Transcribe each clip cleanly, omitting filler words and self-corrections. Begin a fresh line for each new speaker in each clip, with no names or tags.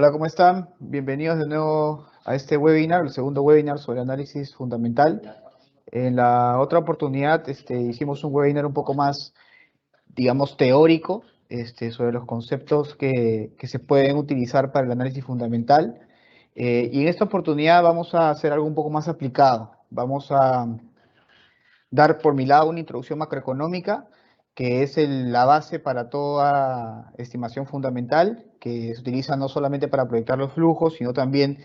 Hola, ¿cómo están? Bienvenidos de nuevo a este webinar, el segundo webinar sobre análisis fundamental. En la otra oportunidad hicimos un webinar un poco más, digamos, teórico, sobre los conceptos que se pueden utilizar para el análisis fundamental. Y en esta oportunidad vamos a hacer algo un poco más aplicado. Vamos a dar por mi lado una introducción macroeconómica, que es la base para toda estimación fundamental, que se utiliza no solamente para proyectar los flujos, sino también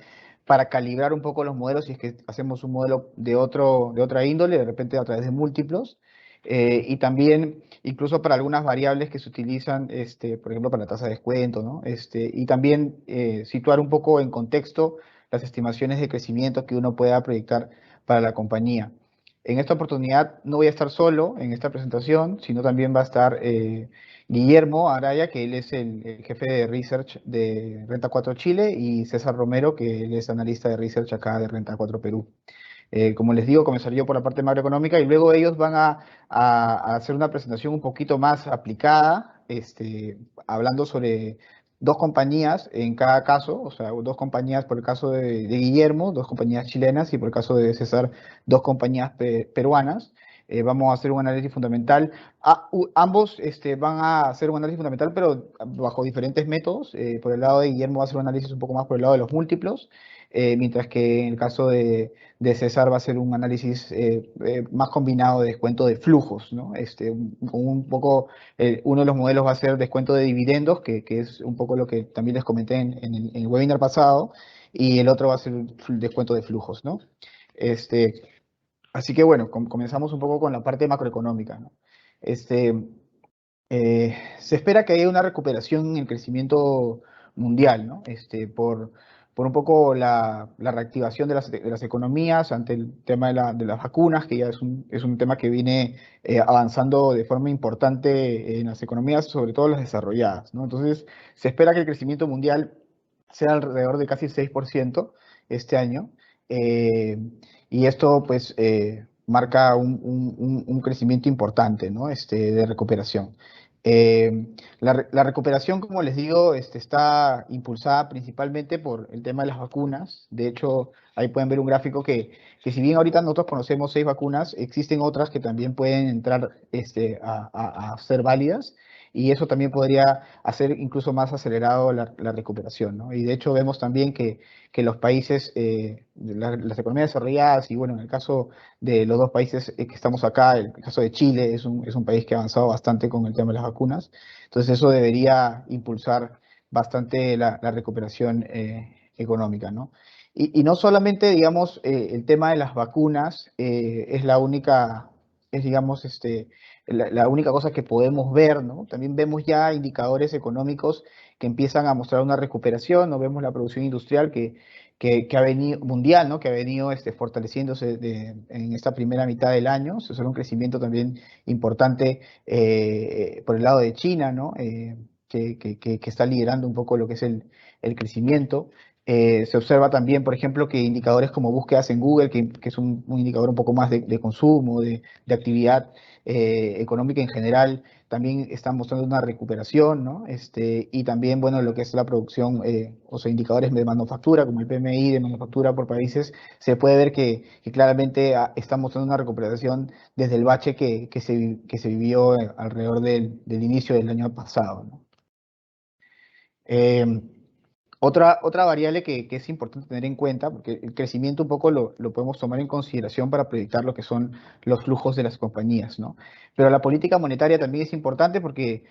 para calibrar un poco los modelos si es que hacemos un modelo de otra índole, de repente a través de múltiplos, y también incluso para algunas variables que se utilizan, por ejemplo, para la tasa de descuento, ¿no? Y también situar un poco en contexto las estimaciones de crecimiento que uno pueda proyectar para la compañía. En esta oportunidad no voy a estar solo en esta presentación, sino también va a estar Guillermo Araya, que él es el jefe de Research de Renta 4 Chile, y César Romero, que él es analista de Research acá de Renta 4 Perú. Como les digo, comenzaré yo por la parte macroeconómica y luego ellos van a hacer una presentación un poquito más aplicada, hablando sobre dos compañías en cada caso, o sea, dos compañías por el caso de Guillermo, dos compañías chilenas y por el caso de César, dos compañías peruanas. Vamos a hacer un análisis fundamental. Ambos van a hacer un análisis fundamental, pero bajo diferentes métodos. Por el lado de Guillermo va a hacer un análisis un poco más por el lado de los múltiplos, mientras que en el caso de César va a ser un análisis más combinado de descuento de flujos, ¿no? Con un poco, uno de los modelos va a ser descuento de dividendos, que es un poco lo que también les comenté en el webinar pasado, y el otro va a ser el descuento de flujos, ¿no? Este, Así que bueno, comenzamos un poco con la parte macroeconómica, ¿no? Este, Se espera que haya una recuperación en el crecimiento mundial, ¿no? Por un poco la reactivación de las economías ante el tema de las vacunas, que ya es un tema que viene avanzando de forma importante en las economías, sobre todo las desarrolladas, ¿no? Entonces, se espera que el crecimiento mundial sea alrededor de casi 6% este año. eh, y esto, pues, marca un crecimiento importante, ¿no? De recuperación. La recuperación, como les digo, está impulsada principalmente por el tema de las vacunas. De hecho, ahí pueden ver un gráfico que si bien ahorita nosotros conocemos 6 vacunas, existen otras que también pueden entrar a ser válidas, y eso también podría hacer incluso más acelerado la recuperación, ¿no? Y de hecho vemos también que los países, las economías desarrolladas, y bueno, en el caso de los dos países que estamos acá, el caso de Chile es un país que ha avanzado bastante con el tema de las vacunas. Entonces eso debería impulsar bastante la recuperación económica, ¿no? Y no solamente, digamos, el tema de las vacunas es la única, es, digamos, la única cosa que podemos ver, ¿no? También vemos ya indicadores económicos que empiezan a mostrar una recuperación, ¿no? Vemos la producción industrial que ha venido, mundial, ¿no? Que ha venido fortaleciéndose en esta primera mitad del año. Se observa un crecimiento también importante por el lado de China, ¿no? Que está liderando un poco lo que es el crecimiento. Se observa también, por ejemplo, que indicadores como búsquedas en Google, que es un indicador un poco más de consumo, de actividad económica en general, también están mostrando una recuperación, ¿no? Y también, bueno, lo que es la producción, o sea, indicadores de manufactura, como el PMI de manufactura por países, se puede ver que claramente está mostrando una recuperación desde el bache que se vivió alrededor del inicio del año pasado, ¿no? Eh, otra variable que es importante tener en cuenta, porque el crecimiento un poco lo podemos tomar en consideración para proyectar lo que son los flujos de las compañías, ¿no? Pero la política monetaria también es importante porque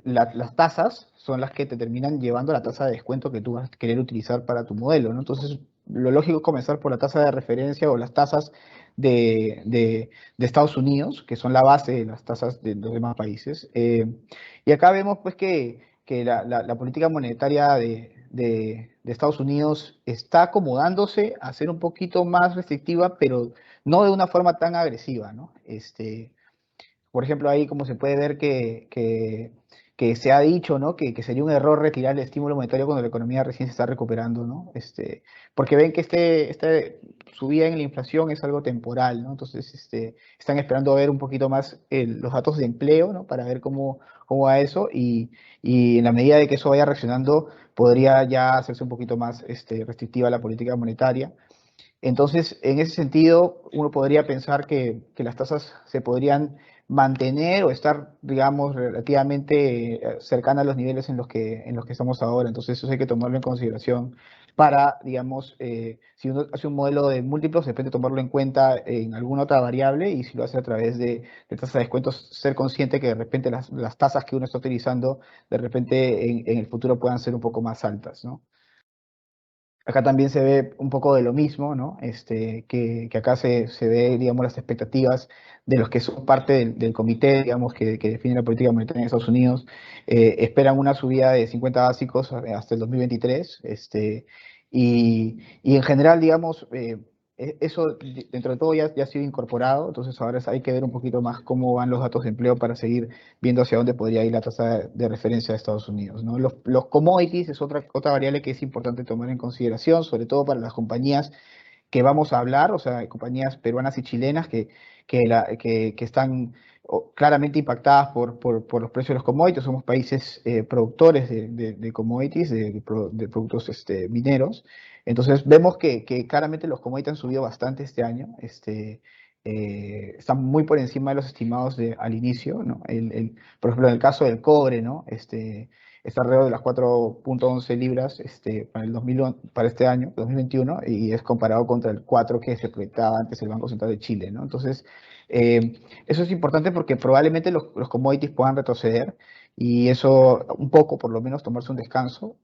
las tasas son las que te terminan llevando a la tasa de descuento que tú vas a querer utilizar para tu modelo, ¿no? Entonces, lo lógico es comenzar por la tasa de referencia o las tasas de Estados Unidos, que son la base de las tasas de los demás países. Y acá vemos pues que la política monetaria de Estados Unidos está acomodándose a ser un poquito más restrictiva, pero no de una forma tan agresiva, ¿no? Por ejemplo, ahí como se puede ver que se ha dicho, ¿no? Que sería un error retirar el estímulo monetario cuando la economía recién se está recuperando, ¿no? Porque ven que subida en la inflación es algo temporal, ¿no? Entonces, están esperando ver un poquito más los datos de empleo, ¿no? Para ver cómo va eso y en la medida de que eso vaya reaccionando, podría ya hacerse un poquito más restrictiva la política monetaria. Entonces, en ese sentido, uno podría pensar que las tasas se podrían mantener o estar, digamos, relativamente cercanas a los niveles en los que estamos ahora. Entonces, eso hay que tomarlo en consideración para, digamos, si uno hace un modelo de múltiplos, depende tomarlo en cuenta en alguna otra variable y si lo hace a través de tasa de descuentos, ser consciente que de repente las tasas que uno está utilizando, de repente en el futuro puedan ser un poco más altas, ¿no? Acá también se ve un poco de lo mismo, ¿no? Que acá se ve, digamos, las expectativas de los que son parte del comité, digamos, que define la política monetaria en Estados Unidos. Esperan una subida de 50 básicos hasta el 2023. Y en general, digamos, eso dentro de todo ya ha sido incorporado, entonces ahora hay que ver un poquito más cómo van los datos de empleo para seguir viendo hacia dónde podría ir la tasa de referencia de Estados Unidos, ¿no? Los commodities es otra variable que es importante tomar en consideración, sobre todo para las compañías que vamos a hablar, o sea, compañías peruanas y chilenas que están claramente impactadas por los precios de los commodities. Somos países productores de commodities, de productos mineros. Entonces, vemos que claramente los commodities han subido bastante este año. Están muy por encima de los estimados al inicio, ¿no? Por ejemplo, en el caso del cobre, ¿no? Está alrededor de las 4.11 libras para este año, 2021, y es comparado contra el 4 que se proyectaba antes el Banco Central de Chile, ¿no? Entonces, eso es importante porque probablemente los commodities puedan retroceder y eso un poco, por lo menos, tomarse un descanso.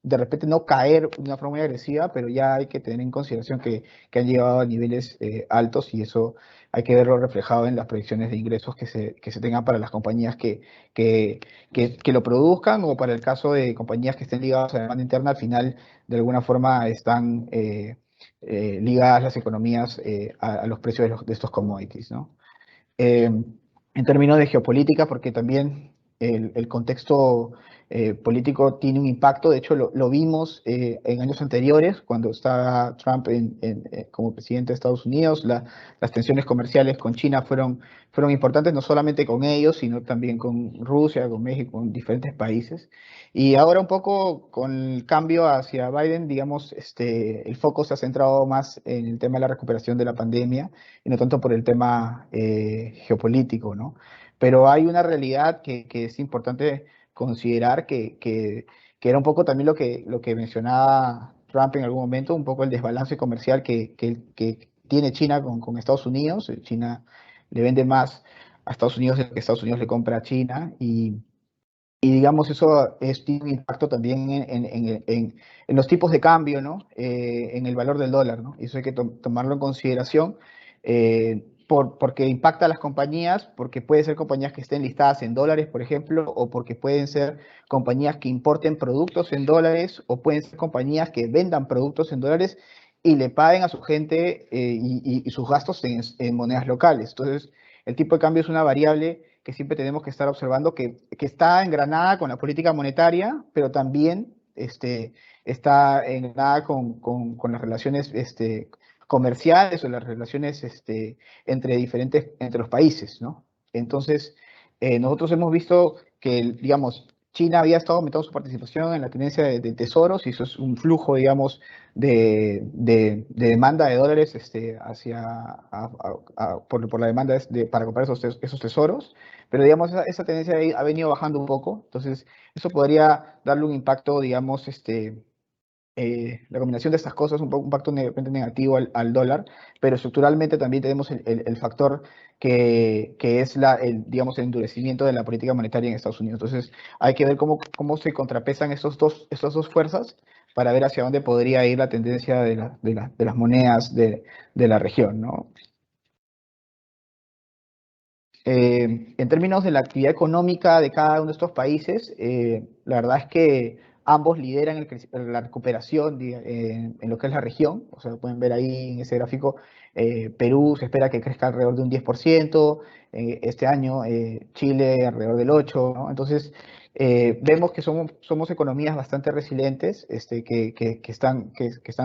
De repente no caer de una forma muy agresiva, pero ya hay que tener en consideración que han llegado a niveles altos y eso hay que verlo reflejado en las proyecciones de ingresos que se tengan para las compañías que, que lo produzcan o para el caso de compañías que estén ligadas a la demanda interna, al final de alguna forma están ligadas las economías a los precios de estos commodities, ¿no? eh, en términos de geopolítica, porque también el contexto político tiene un impacto. De hecho, lo vimos en años anteriores, cuando estaba Trump como presidente de Estados Unidos. Las tensiones comerciales con China fueron importantes, no solamente con ellos, sino también con Rusia, con México, con diferentes países. Y ahora un poco con el cambio hacia Biden, digamos, el foco se ha centrado más en el tema de la recuperación de la pandemia y no tanto por el tema geopolítico, ¿no? Pero hay una realidad que es importante considerar que era un poco también lo que mencionaba Trump en algún momento, un poco el desbalance comercial que tiene China con Estados Unidos. China le vende más a Estados Unidos de lo que Estados Unidos le compra a China y digamos, eso tiene un impacto también en los tipos de cambio, ¿no? En el valor del dólar, ¿no? Y eso hay que tomarlo en consideración porque impacta a las compañías, porque puede ser compañías que estén listadas en dólares, por ejemplo, o porque pueden ser compañías que importen productos en dólares, o pueden ser compañías que vendan productos en dólares y le paguen a su gente y sus gastos en monedas locales. Entonces, el tipo de cambio es una variable que siempre tenemos que estar observando que está engranada con la política monetaria, pero también está engranada con las relaciones comerciales o las relaciones entre los países, ¿no? Entonces, nosotros hemos visto que, digamos, China había estado aumentando su participación en la tenencia de tesoros y eso es un flujo, digamos, de demanda de dólares por la demanda para comprar esos tesoros, pero digamos, esa tendencia ha venido bajando un poco, entonces eso podría darle un impacto, digamos, la combinación de estas cosas, un impacto de repente negativo al dólar, pero estructuralmente también tenemos el factor que es digamos, el endurecimiento de la política monetaria en Estados Unidos. Entonces, hay que ver cómo se contrapesan estas dos fuerzas para ver hacia dónde podría ir la tendencia de las monedas de la región, ¿no? En términos de la actividad económica de cada uno de estos países, la verdad es que ambos lideran la recuperación en lo que es la región. O sea, pueden ver ahí en ese gráfico, Perú se espera que crezca alrededor de un 10%, este año Chile alrededor del 8%, ¿no? Entonces, vemos que somos economías bastante resilientes, que están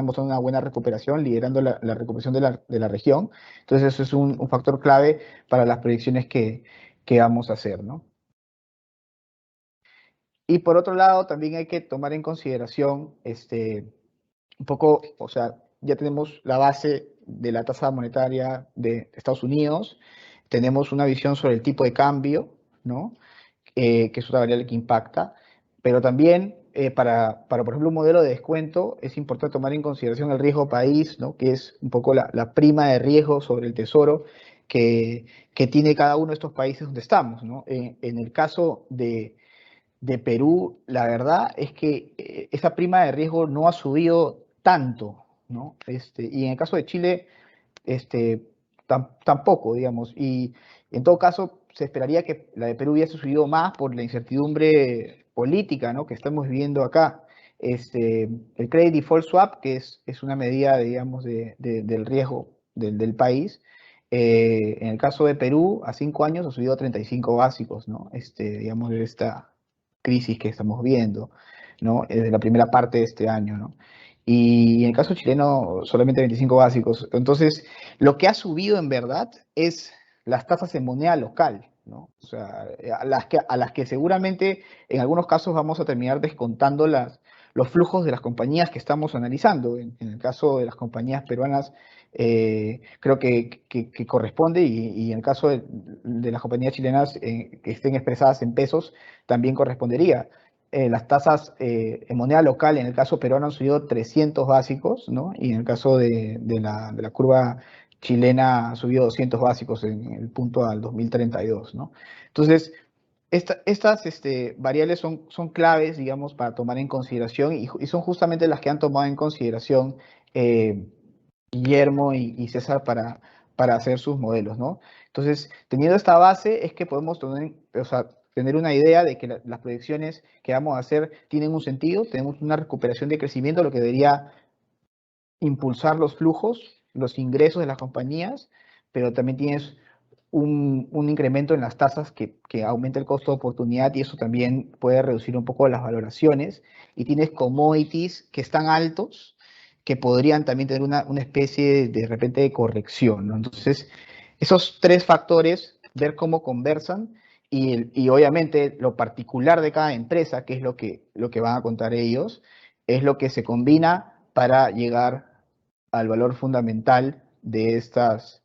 mostrando una buena recuperación, liderando la recuperación de la región. Entonces, eso es un factor clave para las proyecciones que vamos a hacer, ¿no? Y por otro lado, también hay que tomar en consideración un poco, o sea, ya tenemos la base de la tasa monetaria de Estados Unidos, tenemos una visión sobre el tipo de cambio, ¿no? Que es otra variable que impacta, pero también por ejemplo, un modelo de descuento es importante tomar en consideración el riesgo país, ¿no? Que es un poco la prima de riesgo sobre el tesoro que, que tiene cada uno de estos países donde estamos, ¿no? En el caso de Perú, la verdad es que esa prima de riesgo no ha subido tanto, ¿no? Y en el caso de Chile, este, tampoco, digamos. Y en todo caso, se esperaría que la de Perú hubiese subido más por la incertidumbre política, ¿no? Que estamos viviendo acá. El Credit Default Swap, que es una medida, digamos, del riesgo del país, en el caso de Perú, a 5 años ha subido a 35 básicos, ¿no? Digamos, de esta crisis que estamos viendo, ¿no? Desde la primera parte de este año, ¿no? Y en el caso chileno, solamente 25 básicos. Entonces, lo que ha subido en verdad es las tasas en moneda local, ¿no? O sea, a las que seguramente en algunos casos vamos a terminar descontando los flujos de las compañías que estamos analizando. En el caso de las compañías peruanas, creo que corresponde, y en el caso de las compañías chilenas que estén expresadas en pesos, también correspondería. Las tasas en moneda local, en el caso peruano, han subido 300 básicos, ¿no? Y en el caso de la curva chilena ha subido 200 básicos en el punto al 2032, ¿no? Entonces, estas variables son claves, digamos, para tomar en consideración, y son justamente las que han tomado en consideración eh, Guillermo y César para hacer sus modelos, ¿no? Entonces, teniendo esta base es que podemos o sea, tener una idea de que las proyecciones que vamos a hacer tienen un sentido, tenemos una recuperación de crecimiento, lo que debería impulsar los flujos, los ingresos de las compañías, pero también tienes un incremento en las tasas que aumenta el costo de oportunidad, y eso también puede reducir un poco las valoraciones. Y tienes commodities que están altos, que podrían también tener una especie de repente de corrección, ¿no? Entonces, esos tres factores, ver cómo conversan, y obviamente lo particular de cada empresa, que es lo que van a contar ellos, es lo que se combina para llegar al valor fundamental de estas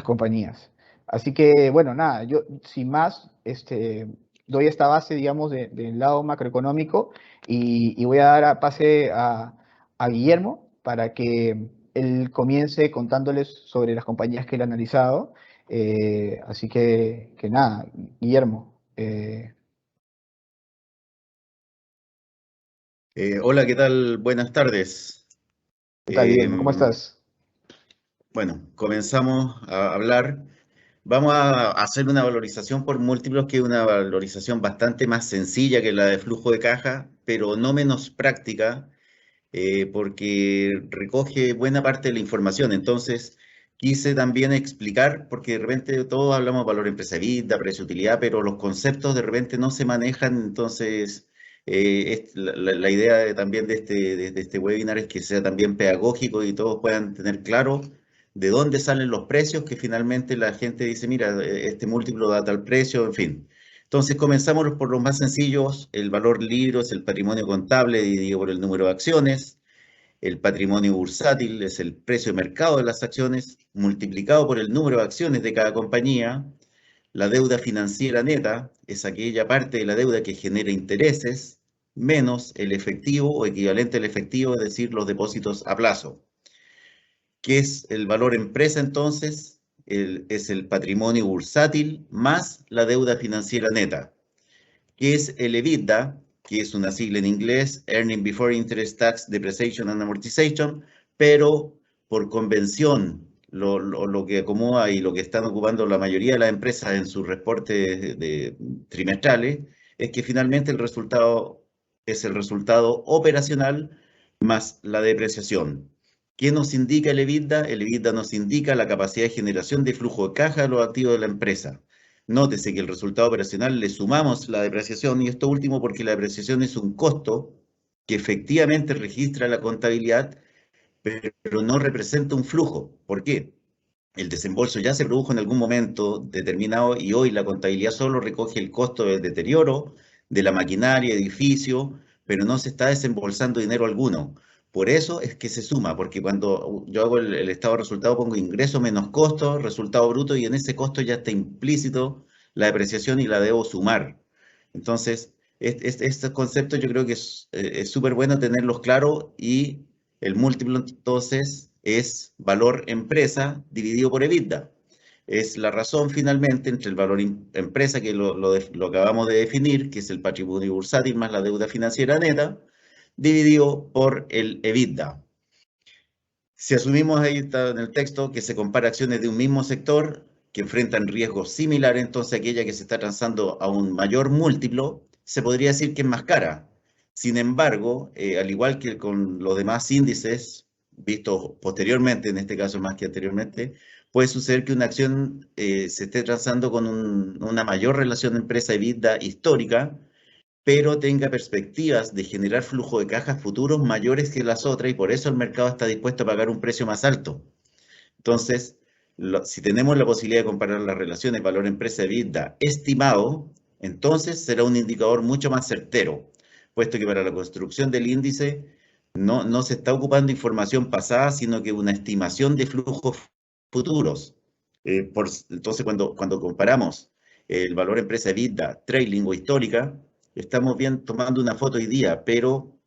compañías. Así que, bueno, nada, yo sin más, doy esta base, digamos, del lado macroeconómico, y voy a dar pase a Guillermo para que él comience contándoles sobre las compañías que él ha analizado. Así que nada, Guillermo.
Hola, ¿qué tal? Buenas tardes.
¿Qué tal, Guillermo? ¿Cómo
Em,
estás?
bueno, comenzamos a hablar. Vamos a hacer una valorización por múltiplos, que es una valorización bastante más sencilla que la de flujo de caja, pero no menos práctica, porque recoge buena parte de la información. Entonces, quise también explicar, porque de repente todos hablamos de valor empresa EBITDA, precio utilidad, pero los conceptos de repente no se manejan. Entonces, la idea también de este webinar es que sea también pedagógico y todos puedan tener claro de dónde salen los precios, que finalmente la gente dice, mira, este múltiplo da tal precio, en fin. Entonces comenzamos por los más sencillos. El valor libro es el patrimonio contable dividido por el número de acciones. El patrimonio bursátil es el precio de mercado de las acciones multiplicado por el número de acciones de cada compañía. La deuda financiera neta es aquella parte de la deuda que genera intereses menos el efectivo o equivalente al efectivo, es decir, los depósitos a plazo. ¿Qué es el valor empresa entonces? Es el patrimonio bursátil más la deuda financiera neta. ¿Qué es el EBITDA? Que es una sigla en inglés, Earning Before Interest, Tax, Depreciation and Amortization, pero por convención, lo que acomoda y lo que están ocupando la mayoría de las empresas en sus reportes trimestrales es que finalmente el resultado es el resultado operacional más la depreciación. ¿Qué nos indica el EBITDA? El EBITDA nos indica la capacidad de generación de flujo de caja de los activos de la empresa. Nótese que el resultado operacional le sumamos la depreciación, y esto último porque la depreciación es un costo que efectivamente registra la contabilidad, pero no representa un flujo. ¿Por qué? El desembolso ya se produjo en algún momento determinado y hoy la contabilidad solo recoge el costo del deterioro de la maquinaria, edificio, pero no se está desembolsando dinero alguno. Por eso es que se suma, porque cuando yo hago el estado de resultado pongo ingreso menos costo, resultado bruto, y en ese costo ya está implícito la depreciación y la debo sumar. Entonces, estos conceptos yo creo que es súper bueno tenerlos claros, y el múltiplo entonces es valor empresa dividido por EBITDA. Es la razón finalmente entre el valor empresa, que lo acabamos de definir, que es el patrimonio bursátil más la deuda financiera neta, dividido por el EBITDA. Si asumimos, ahí está en el texto, que se compara acciones de un mismo sector que enfrentan riesgos similares, entonces aquella que se está transando a un mayor múltiplo, se podría decir que es más cara. Sin embargo, al igual que con los demás índices vistos posteriormente, en este caso más que anteriormente, puede suceder que una acción se esté transando con una mayor relación empresa-EBITDA histórica, pero tenga perspectivas de generar flujo de cajas futuros mayores que las otras, y por eso el mercado está dispuesto a pagar un precio más alto. Entonces, si tenemos la posibilidad de comparar las relaciones valor-empresa EBITDA estimado, entonces será un indicador mucho más certero, puesto que para la construcción del índice no se está ocupando información pasada, sino que una estimación de flujos futuros. Entonces, cuando comparamos el valor empresa EBITDA trailing o histórica, estamos bien tomando una foto hoy día, pero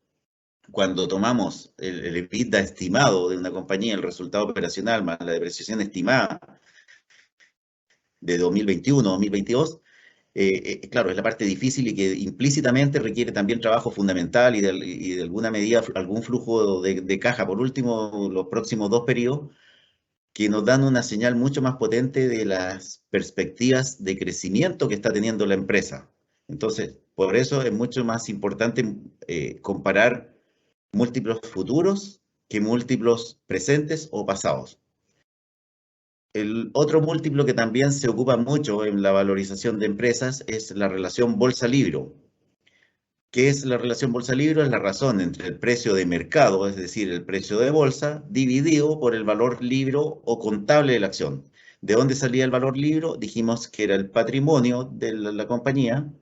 cuando tomamos el EBITDA estimado de una compañía, el resultado operacional más la depreciación estimada de 2021, 2022, claro, es la parte difícil y que implícitamente requiere también trabajo fundamental y de alguna medida algún flujo de caja, por último, los próximos 2 periodos, que nos dan una señal mucho más potente de las perspectivas de crecimiento que está teniendo la empresa. Entonces, por eso es mucho más importante comparar múltiplos futuros que múltiplos presentes o pasados. El otro múltiplo que también se ocupa mucho en la valorización de empresas es la relación bolsa-libro. ¿Qué es la relación bolsa-libro? Es la razón entre el precio de mercado, es decir, el precio de bolsa, dividido por el valor libro o contable de la acción. ¿De dónde salía el valor libro? Dijimos que era el patrimonio de la compañía.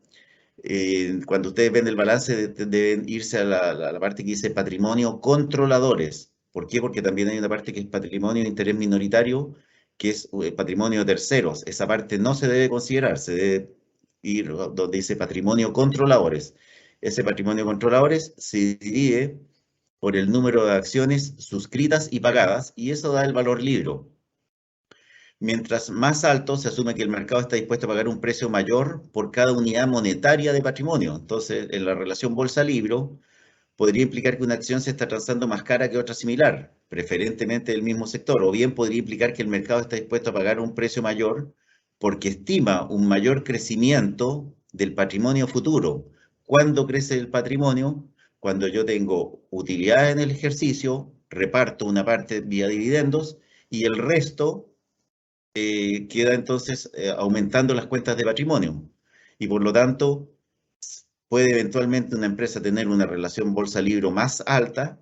Cuando ustedes ven el balance, deben irse a la parte que dice patrimonio controladores. ¿Por qué? Porque también hay una parte que es patrimonio de interés minoritario, que es patrimonio de terceros. Esa parte no se debe considerar, se debe ir donde dice patrimonio controladores. Ese patrimonio controladores se divide por el número de acciones suscritas y pagadas, y eso da el valor libro. Mientras más alto, se asume que el mercado está dispuesto a pagar un precio mayor por cada unidad monetaria de patrimonio. Entonces, en la relación bolsa-libro, podría implicar que una acción se está transando más cara que otra similar, preferentemente del mismo sector, o bien podría implicar que el mercado está dispuesto a pagar un precio mayor porque estima un mayor crecimiento del patrimonio futuro. ¿Cuándo crece el patrimonio? Cuando yo tengo utilidad en el ejercicio, reparto una parte vía dividendos y el resto queda entonces aumentando las cuentas de patrimonio. Y por lo tanto, puede eventualmente una empresa tener una relación bolsa-libro más alta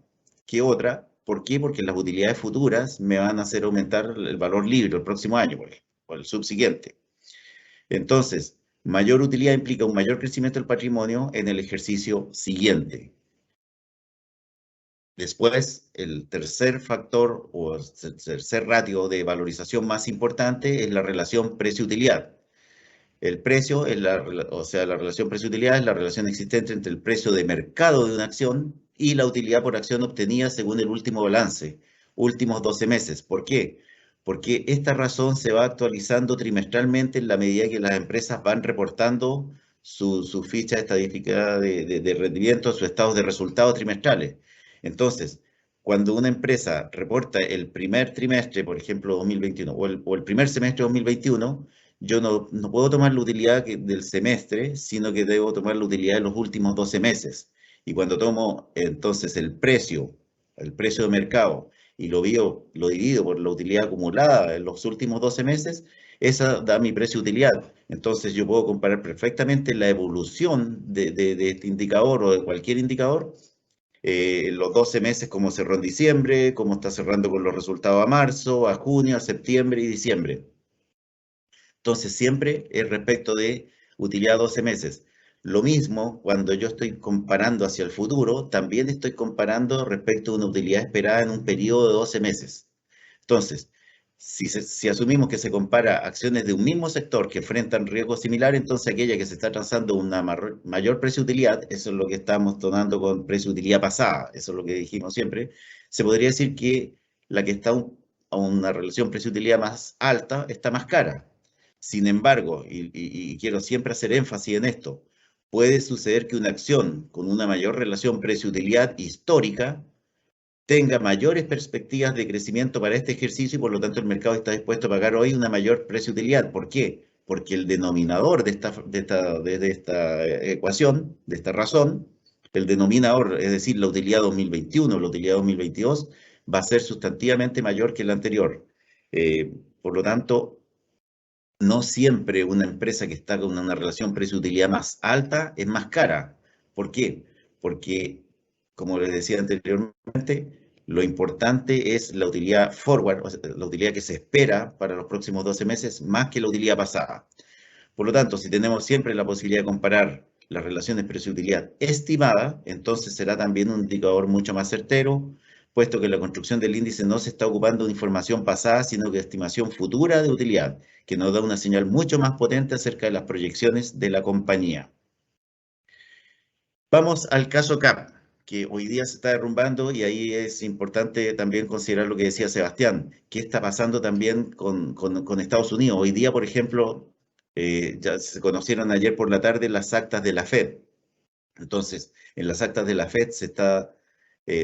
que otra. ¿Por qué? Porque las utilidades futuras me van a hacer aumentar el valor libro el próximo año, por ejemplo, o el subsiguiente. Entonces, mayor utilidad implica un mayor crecimiento del patrimonio en el ejercicio siguiente. Después, el tercer factor o el tercer ratio de valorización más importante es la relación precio-utilidad. El precio, o sea, la relación precio-utilidad es la relación existente entre el precio de mercado de una acción y la utilidad por acción obtenida según el último balance, últimos 12 meses. ¿Por qué? Porque esta razón se va actualizando trimestralmente en la medida que las empresas van reportando su ficha estadística de rendimiento, sus estados de resultados trimestrales. Entonces, cuando una empresa reporta el primer trimestre, por ejemplo, 2021, o el primer semestre de 2021, yo no puedo tomar la utilidad del semestre, sino que debo tomar la utilidad de los últimos 12 meses. Y cuando tomo entonces el precio de mercado, y lo divido por la utilidad acumulada en los últimos 12 meses, esa da mi precio de utilidad. Entonces yo puedo comparar perfectamente la evolución de este indicador o de cualquier indicador, los 12 meses, cómo cerró en diciembre, cómo está cerrando con los resultados a marzo, a junio, a septiembre y diciembre. Entonces, siempre es respecto de utilidad 12 meses. Lo mismo cuando yo estoy comparando hacia el futuro, también estoy comparando respecto a una utilidad esperada en un periodo de 12 meses. Entonces, si asumimos que se compara acciones de un mismo sector que enfrentan riesgos similares, entonces aquella que se está trazando una mayor precio-utilidad, eso es lo que estamos tomando con precio-utilidad pasada, eso es lo que dijimos siempre, se podría decir que la que está a una relación precio-utilidad más alta está más cara. Sin embargo, y quiero siempre hacer énfasis en esto, puede suceder que una acción con una mayor relación precio-utilidad histórica tenga mayores perspectivas de crecimiento para este ejercicio y por lo tanto el mercado está dispuesto a pagar hoy una mayor precio-utilidad. ¿Por qué? Porque el denominador de esta ecuación, de esta razón, el denominador, es decir, la utilidad 2021, la utilidad 2022, va a ser sustantivamente mayor que la anterior. Por lo tanto, no siempre una empresa que está con una relación precio-utilidad más alta es más cara. ¿Por qué? Porque, como les decía anteriormente, lo importante es la utilidad forward, o sea, la utilidad que se espera para los próximos 12 meses, más que la utilidad pasada. Por lo tanto, si tenemos siempre la posibilidad de comparar las relaciones precio-utilidad estimada, entonces será también un indicador mucho más certero, puesto que la construcción del índice no se está ocupando de información pasada, sino de estimación futura de utilidad, que nos da una señal mucho más potente acerca de las proyecciones de la compañía. Vamos al caso CAP, que hoy día se está derrumbando y ahí es importante también considerar lo que decía Sebastián, qué está pasando también con Estados Unidos. Hoy día, por ejemplo, ya se conocieron ayer por la tarde las actas de la Fed. Entonces, en las actas de la Fed se está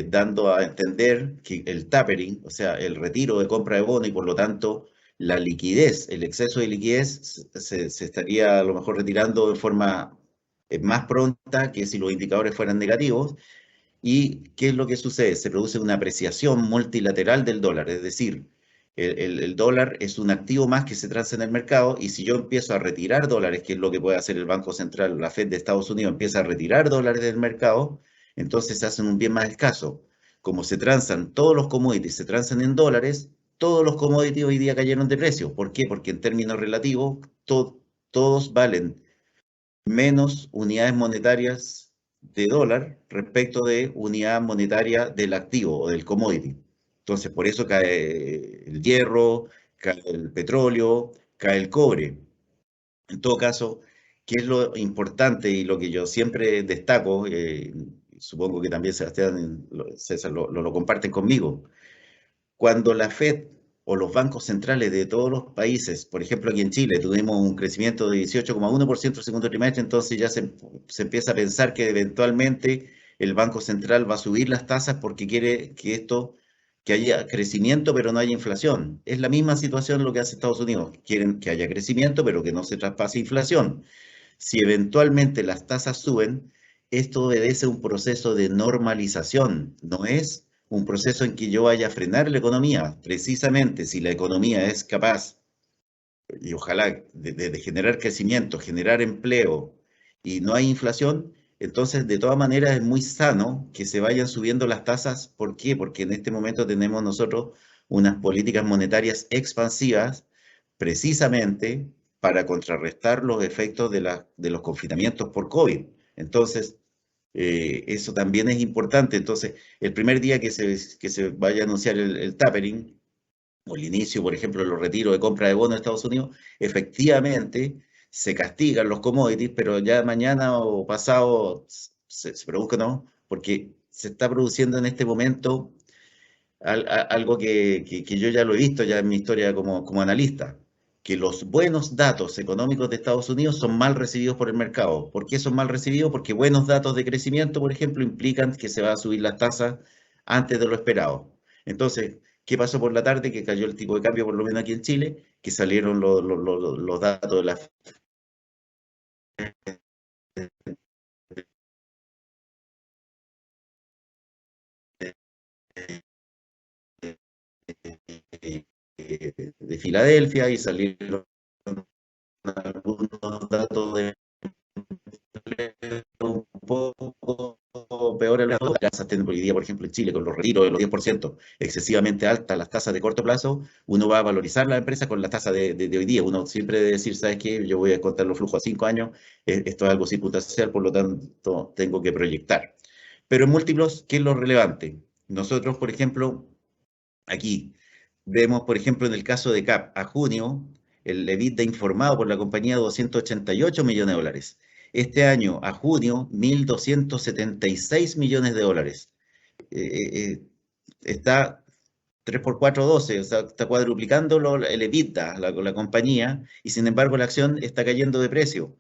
dando a entender que el tapering, o sea, el retiro de compra de bono y por lo tanto la liquidez, el exceso de liquidez se estaría a lo mejor retirando de forma más pronta que si los indicadores fueran negativos. ¿Y qué es lo que sucede? Se produce una apreciación multilateral del dólar, es decir, el dólar es un activo más que se transa en el mercado y si yo empiezo a retirar dólares, que es lo que puede hacer el Banco Central, la Fed de Estados Unidos, empieza a retirar dólares del mercado, entonces se hacen un bien más escaso. Como se transan todos los commodities, se transan en dólares, todos los commodities hoy día cayeron de precio. ¿Por qué? Porque en términos relativos todos valen menos unidades monetarias de dólar respecto de unidad monetaria del activo o del commodity. Entonces, por eso cae el hierro, cae el petróleo, cae el cobre. En todo caso, ¿qué es lo importante y lo que yo siempre destaco? Supongo que también Sebastián, César lo comparten conmigo. Cuando la Fed o los bancos centrales de todos los países, por ejemplo aquí en Chile, tuvimos un crecimiento de 18,1% el segundo trimestre, entonces ya se empieza a pensar que eventualmente el Banco Central va a subir las tasas porque quiere que haya crecimiento pero no haya inflación. Es la misma situación lo que hace Estados Unidos. Quieren que haya crecimiento pero que no se traspase inflación. Si eventualmente las tasas suben, esto obedece a un proceso de normalización, no es un proceso en que yo vaya a frenar la economía. Precisamente si la economía es capaz, y ojalá, de generar crecimiento, generar empleo y no hay inflación, entonces de todas maneras es muy sano que se vayan subiendo las tasas. ¿Por qué? Porque en este momento tenemos nosotros unas políticas monetarias expansivas precisamente para contrarrestar los efectos de los confinamientos por COVID. Entonces, eso también es importante. Entonces, el primer día que se vaya a anunciar el tapering, o el inicio, por ejemplo, de los retiros de compra de bonos de Estados Unidos, efectivamente se castigan los commodities, pero ya mañana o pasado se produzca, ¿no? Porque se está produciendo en este momento algo que yo ya lo he visto ya en mi historia como analista, que los buenos datos económicos de Estados Unidos son mal recibidos por el mercado. ¿Por qué son mal recibidos? Porque buenos datos de crecimiento, por ejemplo, implican que se va a subir las tasas antes de lo esperado. Entonces, ¿qué pasó por la tarde? Que cayó el tipo de cambio, por lo menos aquí en Chile, que salieron los datos de la de Filadelfia y salieron algunos datos de un poco peor en las tasas hoy día, por ejemplo, en Chile, con los retiros de los 10%, excesivamente altas las tasas de corto plazo, uno va a valorizar la empresa con la tasa de hoy día. Uno siempre debe decir, ¿sabes qué? Yo voy a contar los flujos a 5 años, esto es algo circunstancial, por lo tanto, tengo que proyectar. Pero en múltiplos, ¿qué es lo relevante? Nosotros, por ejemplo, aquí vemos, por ejemplo, en el caso de CAP, a junio, el EBITDA informado por la compañía, 288 millones de dólares. Este año, a junio, 1.276 millones de dólares. Está 3 por 4, 12, o sea, está cuadruplicando el EBITDA, la compañía, y sin embargo la acción está cayendo de precio.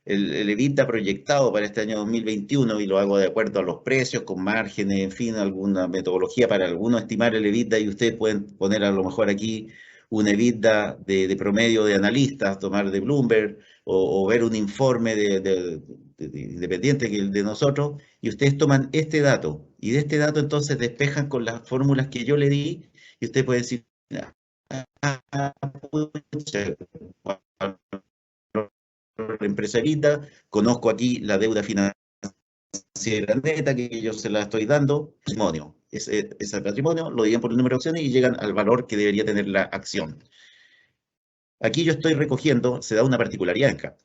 El EBITDA proyectado para este año 2021, y lo hago de acuerdo a los precios, con márgenes, en fin, alguna metodología para algunos estimar el EBITDA, y ustedes pueden poner a lo mejor aquí un EBITDA de promedio de analistas, tomar de Bloomberg, o ver un informe independiente que el de nosotros, y ustedes toman este dato, y de este dato entonces despejan con las fórmulas que yo le di, y usted puede decir, ah, pucha, empresarita, conozco aquí la deuda financiera neta que yo se la estoy dando, patrimonio. Ese patrimonio lo dividen por el número de acciones y llegan al valor que debería tener la acción. Aquí yo estoy recogiendo, se da una particularidad en CAP.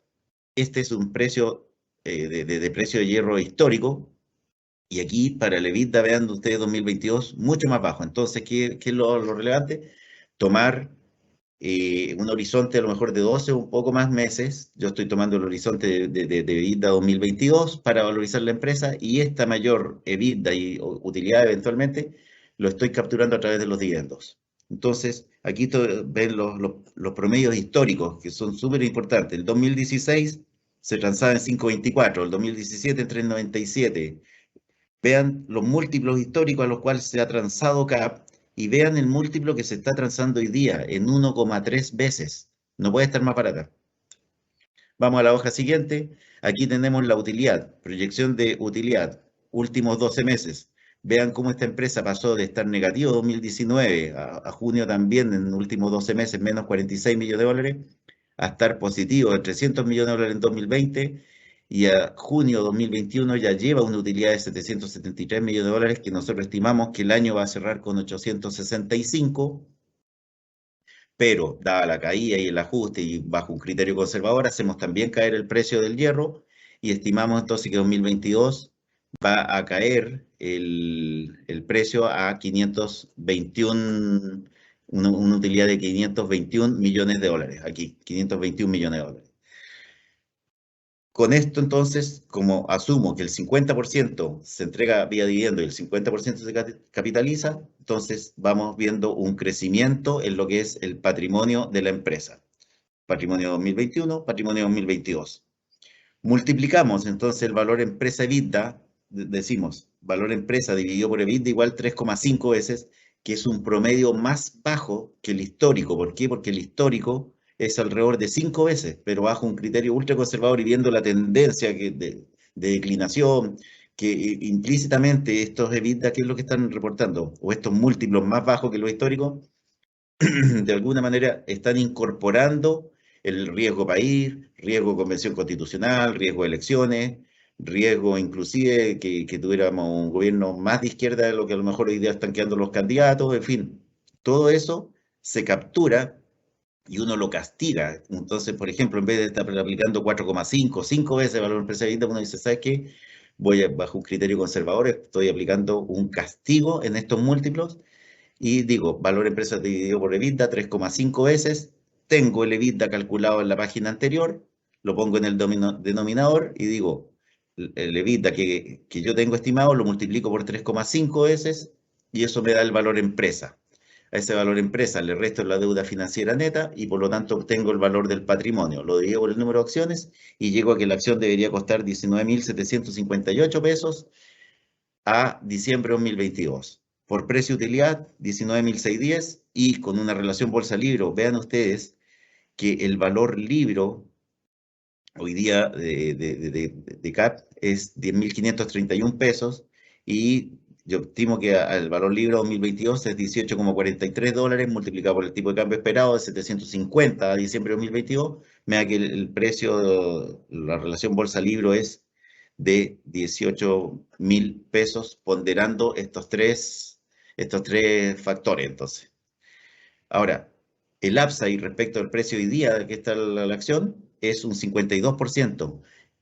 Este es un precio de precio de hierro histórico, y aquí para el EBITDA, vean ustedes 2022, mucho más bajo. Entonces, ¿qué es lo relevante? Tomar un horizonte a lo mejor de 12 o un poco más meses. Yo estoy tomando el horizonte de EBITDA 2022 para valorizar la empresa, y esta mayor EBITDA y utilidad eventualmente lo estoy capturando a través de los dividendos. Entonces, aquí ven los promedios históricos que son súper importantes. El 2016 se transaba en 5.24, el 2017 en 3.97. Vean los múltiplos históricos a los cuales se ha transado CAP, y vean el múltiplo que se está transando hoy día en 1,3 veces. No puede estar más barata. Vamos a la hoja siguiente. Aquí tenemos la utilidad, proyección de utilidad, últimos 12 meses. Vean cómo esta empresa pasó de estar negativo 2019 a junio también, en los últimos 12 meses, menos 46 millones de dólares, a estar positivo de 300 millones de dólares en 2020, y a junio 2021 ya lleva una utilidad de 773 millones de dólares, que nosotros estimamos que el año va a cerrar con 865, pero dada la caída y el ajuste y bajo un criterio conservador, hacemos también caer el precio del hierro, y estimamos entonces que 2022 va a caer el precio a 521, una utilidad de 521 millones de dólares, aquí, 521 millones de dólares. Con esto entonces, como asumo que el 50% se entrega vía dividendo y el 50% se capitaliza, entonces vamos viendo un crecimiento en lo que es el patrimonio de la empresa. Patrimonio 2021, patrimonio 2022. Multiplicamos entonces el valor empresa EBITDA, decimos, valor empresa dividido por EBITDA igual 3,5 veces, que es un promedio más bajo que el histórico. ¿Por qué? Porque el histórico es alrededor de 5 veces, pero bajo un criterio ultra conservador y viendo la tendencia de declinación, que implícitamente estos EBITDA, ¿qué es lo que están reportando? O estos múltiplos más bajos que los históricos, de alguna manera están incorporando el riesgo país, riesgo de convención constitucional, riesgo de elecciones, riesgo inclusive que tuviéramos un gobierno más de izquierda de lo que a lo mejor hoy día están quedando los candidatos, en fin, todo eso se captura y uno lo castiga. Entonces, por ejemplo, en vez de estar aplicando 4,5, 5 veces el valor empresarial, uno dice, ¿sabes qué? Bajo un criterio conservador, estoy aplicando un castigo en estos múltiplos, y digo, valor empresa dividido por EBITDA, 3,5 veces. Tengo el EBITDA calculado en la página anterior, lo pongo en el denominador y digo, el EBITDA que yo tengo estimado lo multiplico por 3,5 veces, y eso me da el valor empresa. A ese valor empresa le resto la deuda financiera neta, y por lo tanto obtengo el valor del patrimonio. Lo divido por el número de acciones y llego a que la acción debería costar 19.758 pesos a diciembre de 2022. Por precio-utilidad, 19.610, y con una relación bolsa-libro. Vean ustedes que el valor libro hoy día de CAP es 10.531 pesos, y yo estimo que el valor libre 2022 es $18,43, multiplicado por el tipo de cambio esperado de 750 a diciembre de 2022, me da que el precio, la relación bolsa-libro es de 18.000 pesos, ponderando estos tres factores, entonces. Ahora, el upside respecto al precio hoy día de que está la acción es un 52%.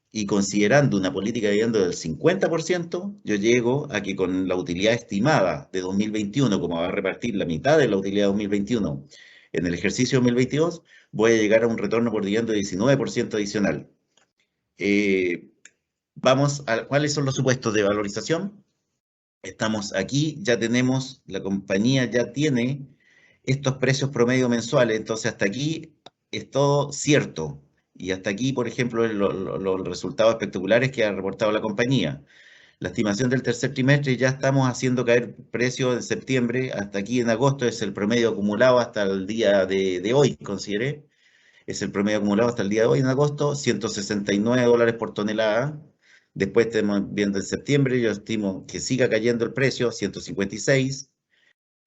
Y considerando una política de dividendo del 50%, yo llego a que con la utilidad estimada de 2021, como va a repartir la mitad de la utilidad de 2021 en el ejercicio 2022, voy a llegar a un retorno por dividendo de 19% adicional. Vamos a cuáles son los supuestos de valorización. Estamos aquí, ya tenemos, la compañía ya tiene estos precios promedio mensuales, entonces hasta aquí es todo cierto. Y hasta aquí, por ejemplo, los resultados espectaculares que ha reportado la compañía. La estimación del tercer trimestre ya estamos haciendo caer precios en septiembre, hasta aquí en agosto es el promedio acumulado hasta el día de hoy, consideré. Es el promedio acumulado hasta el día de hoy en agosto, $169 por tonelada. Después estamos viendo en septiembre, yo estimo que siga cayendo el precio, 156,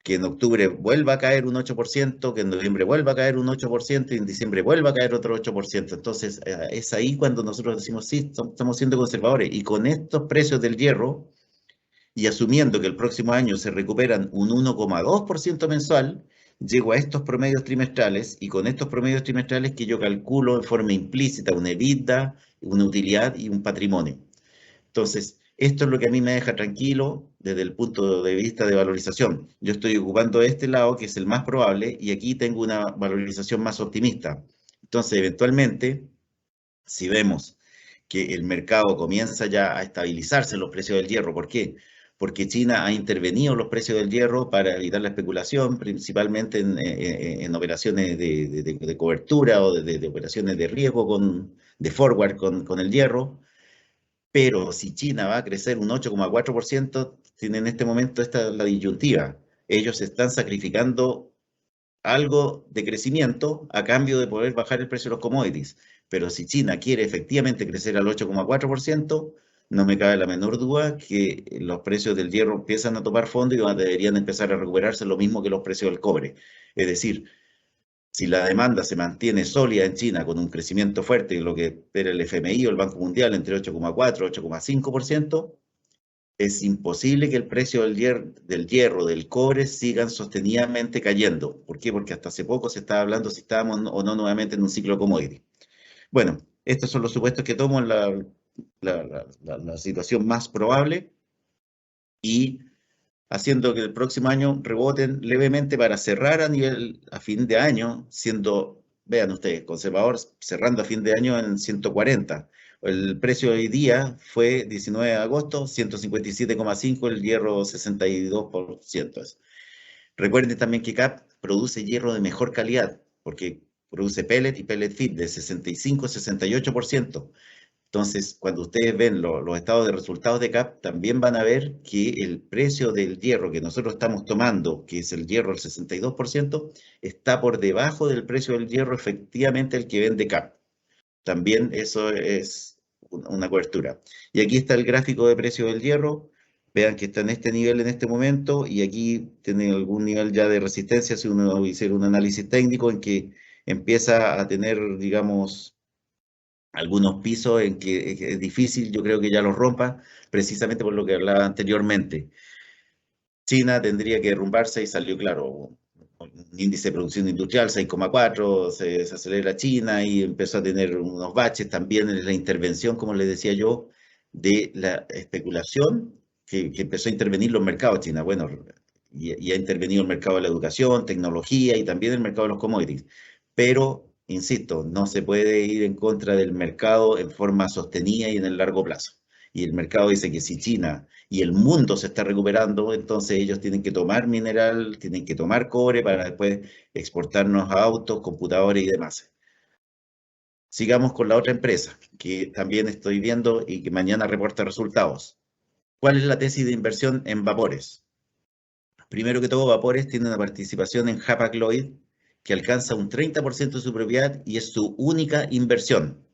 que en octubre vuelva a caer un 8%, que en noviembre vuelva a caer un 8% y en diciembre vuelva a caer otro 8%. Entonces, es ahí cuando nosotros decimos, sí, estamos siendo conservadores. Y con estos precios del hierro, y asumiendo que el próximo año se recuperan un 1,2% mensual, llego a estos promedios trimestrales y con estos promedios trimestrales que yo calculo en forma implícita una EBITDA, una utilidad y un patrimonio. Entonces, esto es lo que a mí me deja tranquilo desde el punto de vista de valorización. Yo estoy ocupando este lado, que es el más probable, y aquí tengo una valorización más optimista. Entonces, eventualmente, si vemos que el mercado comienza ya a estabilizarse en los precios del hierro, ¿por qué? Porque China ha intervenido en los precios del hierro para evitar la especulación, principalmente en operaciones de cobertura o de operaciones de riesgo de forward con el hierro. Pero si China va a crecer un 8,4%, tiene en este momento esta la disyuntiva. Ellos están sacrificando algo de crecimiento a cambio de poder bajar el precio de los commodities. Pero si China quiere efectivamente crecer al 8,4%, no me cabe la menor duda que los precios del hierro empiezan a tomar fondo y deberían empezar a recuperarse lo mismo que los precios del cobre. Es decir, si la demanda se mantiene sólida en China con un crecimiento fuerte, lo que espera el FMI o el Banco Mundial entre 8,4 y 8,5%, es imposible que el precio del hierro, del cobre, sigan sostenidamente cayendo. ¿Por qué? Porque hasta hace poco se estaba hablando si estábamos o no nuevamente en un ciclo commodity. Bueno, estos son los supuestos que tomo en la situación más probable y haciendo que el próximo año reboten levemente para cerrar a fin de año, siendo, vean ustedes, conservador, cerrando a fin de año en 140. El precio hoy día fue 19 de agosto, 157,5, el hierro 62%. Recuerden también que CAP produce hierro de mejor calidad, porque produce pellet y pellet feed de 65 a 68%. Entonces, cuando ustedes ven los estados de resultados de CAP, también van a ver que el precio del hierro que nosotros estamos tomando, que es el hierro al 62%, está por debajo del precio del hierro efectivamente el que vende CAP. También eso es una cobertura. Y aquí está el gráfico de precio del hierro. Vean que está en este nivel en este momento y aquí tiene algún nivel ya de resistencia si uno hiciera un análisis técnico en que empieza a tener, digamos, algunos pisos en que es difícil, yo creo que ya los rompa, precisamente por lo que hablaba anteriormente. China tendría que derrumbarse y salió, claro, un índice de producción industrial 6,4, se acelera China y empezó a tener unos baches también en la intervención, como les decía yo, de la especulación que empezó a intervenir los mercados China. Bueno, y ha intervenido el mercado de la educación, tecnología y también el mercado de los commodities. Pero, insisto, no se puede ir en contra del mercado en forma sostenida y en el largo plazo. Y el mercado dice que si China y el mundo se está recuperando, entonces ellos tienen que tomar mineral, tienen que tomar cobre para después exportarnos a autos, computadores y demás. Sigamos con la otra empresa que también estoy viendo y que mañana reporta resultados. ¿Cuál es la tesis de inversión en Vapores? Primero que todo, Vapores tiene una participación en Hapag-Lloyd que alcanza un 30% de su propiedad y es su única inversión.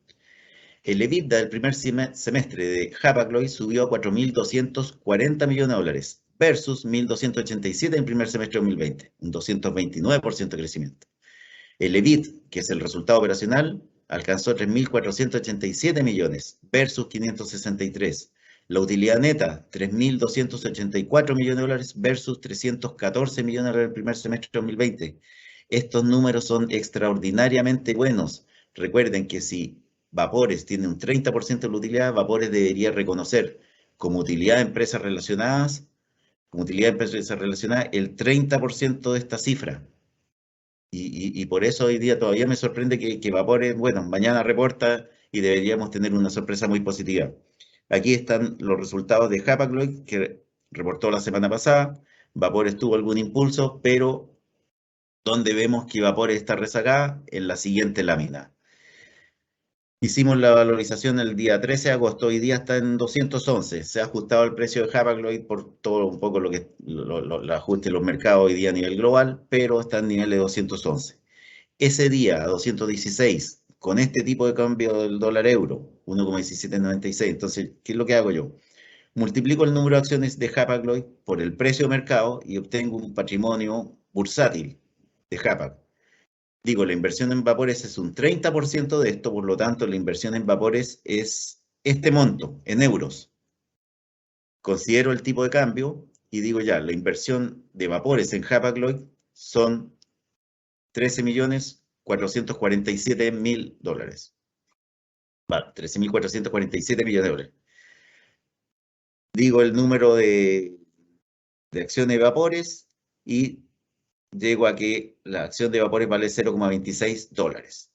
El EBITDA del primer semestre de Hapag-Lloyd subió a $4.240 millones, versus 1.287 en el primer semestre de 2020, un 229% de crecimiento. El EBIT, que es el resultado operacional, alcanzó 3.487 millones versus 563. La utilidad neta, 3.284 millones de dólares versus 314 millones en el primer semestre de 2020. Estos números son extraordinariamente buenos. Recuerden que si Vapores tiene un 30% de la utilidad, Vapores debería reconocer como utilidad de empresas relacionadas, el 30% de esta cifra. Y por eso hoy día todavía me sorprende que Vapores, bueno, mañana reporta y deberíamos tener una sorpresa muy positiva. Aquí están los resultados de Hapag-Lloyd, que reportó la semana pasada. Vapores tuvo algún impulso, pero donde vemos que Vapores está rezagada en la siguiente lámina. Hicimos la valorización el día 13 de agosto, hoy día está en 211. Se ha ajustado el precio de Hapag-Lloyd por todo un poco lo ajuste de los mercados hoy día a nivel global, pero está en nivel de 211. Ese día, a 216, con este tipo de cambio del dólar euro, 1,1796. Entonces, ¿qué es lo que hago yo? Multiplico el número de acciones de Hapag-Lloyd por el precio de mercado y obtengo un patrimonio bursátil de Hapag. Digo, la inversión en Vapores es un 30% de esto, por lo tanto, la inversión en Vapores es este monto, en euros. Considero el tipo de cambio y digo ya, la inversión de Vapores en Hapag-Lloyd son 13.447.000 dólares. Vale, 13.447 millones de dólares. Digo el número de acciones de Vapores y llego a que la acción de Vapores vale 0,26 dólares.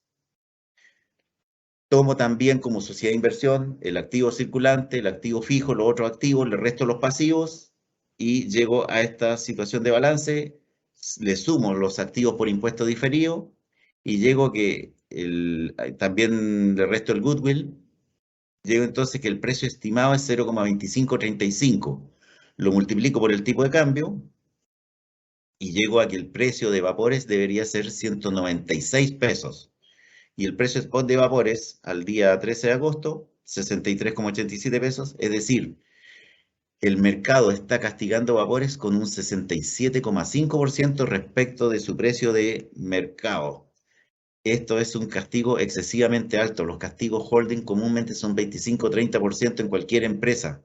Tomo también como sociedad de inversión el activo circulante, el activo fijo, los otros activos, le resto los pasivos y llego a esta situación de balance, le sumo los activos por impuesto diferido y llego a que también le resto el goodwill, llego entonces que el precio estimado es 0,2535. Lo multiplico por el tipo de cambio y llego a que el precio de Vapores debería ser 196 pesos. Y el precio spot de Vapores al día 13 de agosto, 63,87 pesos, es decir, el mercado está castigando Vapores con un 67,5% respecto de su precio de mercado. Esto es un castigo excesivamente alto. Los castigos holding comúnmente son 25-30% en cualquier empresa.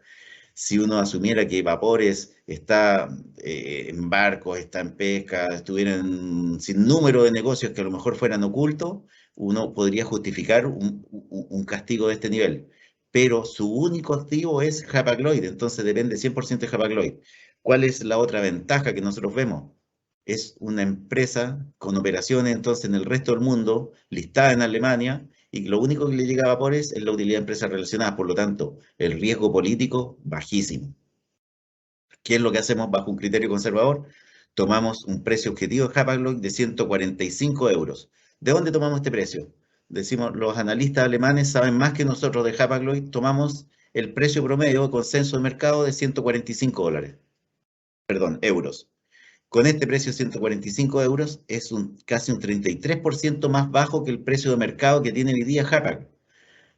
Si uno asumiera que Vapores está en barcos, está en pesca, estuvieran sin número de negocios que a lo mejor fueran ocultos, uno podría justificar un castigo de este nivel. Pero su único activo es Hapag-Lloyd, entonces depende 100% de Hapag-Lloyd. ¿Cuál es la otra ventaja que nosotros vemos? Es una empresa con operaciones entonces en el resto del mundo, listada en Alemania, y lo único que le llega a Vapores es la utilidad de empresas relacionadas, por lo tanto, el riesgo político bajísimo. ¿Qué es lo que hacemos bajo un criterio conservador? Tomamos un precio objetivo de Hapag-Lloyd de 145 euros. ¿De dónde tomamos este precio? Decimos, los analistas alemanes saben más que nosotros de Hapag-Lloyd, tomamos el precio promedio de consenso de mercado de 145 euros. Con este precio de 145 euros es casi un 33% más bajo que el precio de mercado que tiene hoy día Hapag.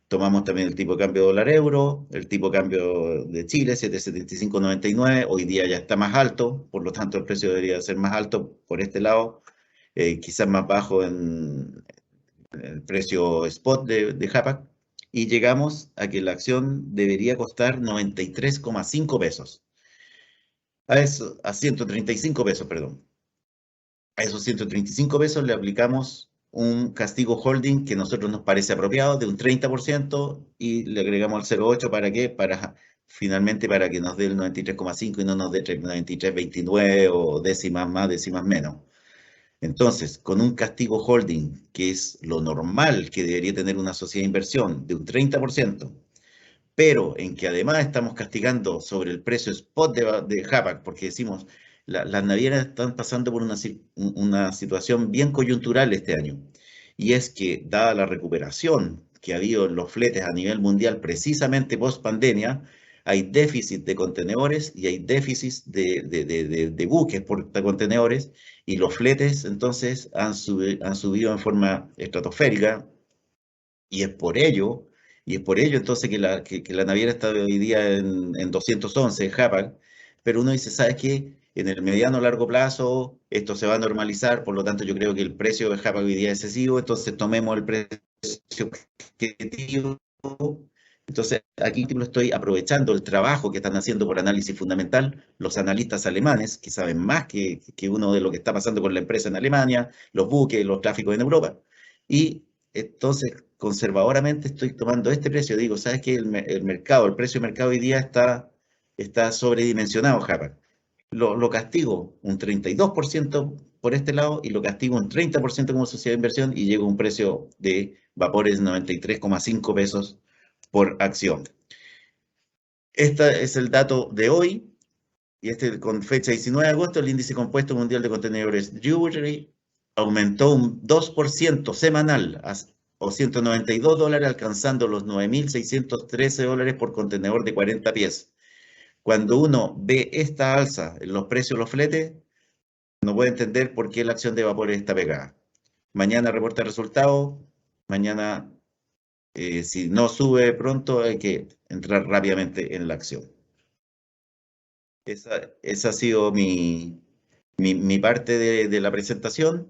Tomamos también el tipo de cambio dólar-euro, el tipo de cambio de Chile, 7,7599, hoy día ya está más alto, por lo tanto el precio debería ser más alto por este lado, quizás más bajo en el precio spot de Hapag, y llegamos a que la acción debería costar 93,5 pesos. A 135 pesos, perdón. A esos 135 pesos le aplicamos un castigo holding que a nosotros nos parece apropiado de un 30% y le agregamos el 0,8 ¿para qué? Finalmente para que nos dé el 93,5 y no nos dé 93,29 o décimas más, décimas menos. Entonces, con un castigo holding, que es lo normal que debería tener una sociedad de inversión de un 30%, pero en que además estamos castigando sobre el precio spot de Hapag, porque decimos, las navieras están pasando por una situación bien coyuntural este año, y es que, dada la recuperación que ha habido en los fletes a nivel mundial precisamente post pandemia, hay déficit de contenedores y hay déficit de buques portacontenedores, y los fletes entonces han subido en forma estratosférica, y es por ello entonces que la naviera está hoy día en 211, Hapag, pero uno dice, ¿sabes qué? En el mediano o largo plazo esto se va a normalizar, por lo tanto yo creo que el precio de Japa hoy día es excesivo, entonces tomemos el precio objetivo. Entonces, aquí lo estoy aprovechando el trabajo que están haciendo por análisis fundamental los analistas alemanes, que saben más que uno de lo que está pasando con la empresa en Alemania, los buques, los tráficos en Europa. Y entonces, conservadoramente estoy tomando este precio. Digo, ¿sabes qué? El mercado, el precio de mercado hoy día está sobredimensionado, Japa. Lo castigo un 32% por este lado y lo castigo un 30% como sociedad de inversión y llego a un precio de Vapores 93,5 pesos por acción. Este es el dato de hoy y con fecha 19 de agosto, el índice compuesto mundial de contenedores Drewry aumentó un 2% semanal o $192, alcanzando los $9.613 por contenedor de 40 pies. Cuando uno ve esta alza en los precios de los fletes, no puede entender por qué la acción de Vapores está pegada. Mañana reporta resultados, mañana si no sube pronto hay que entrar rápidamente en la acción. Esa ha sido mi parte de la presentación.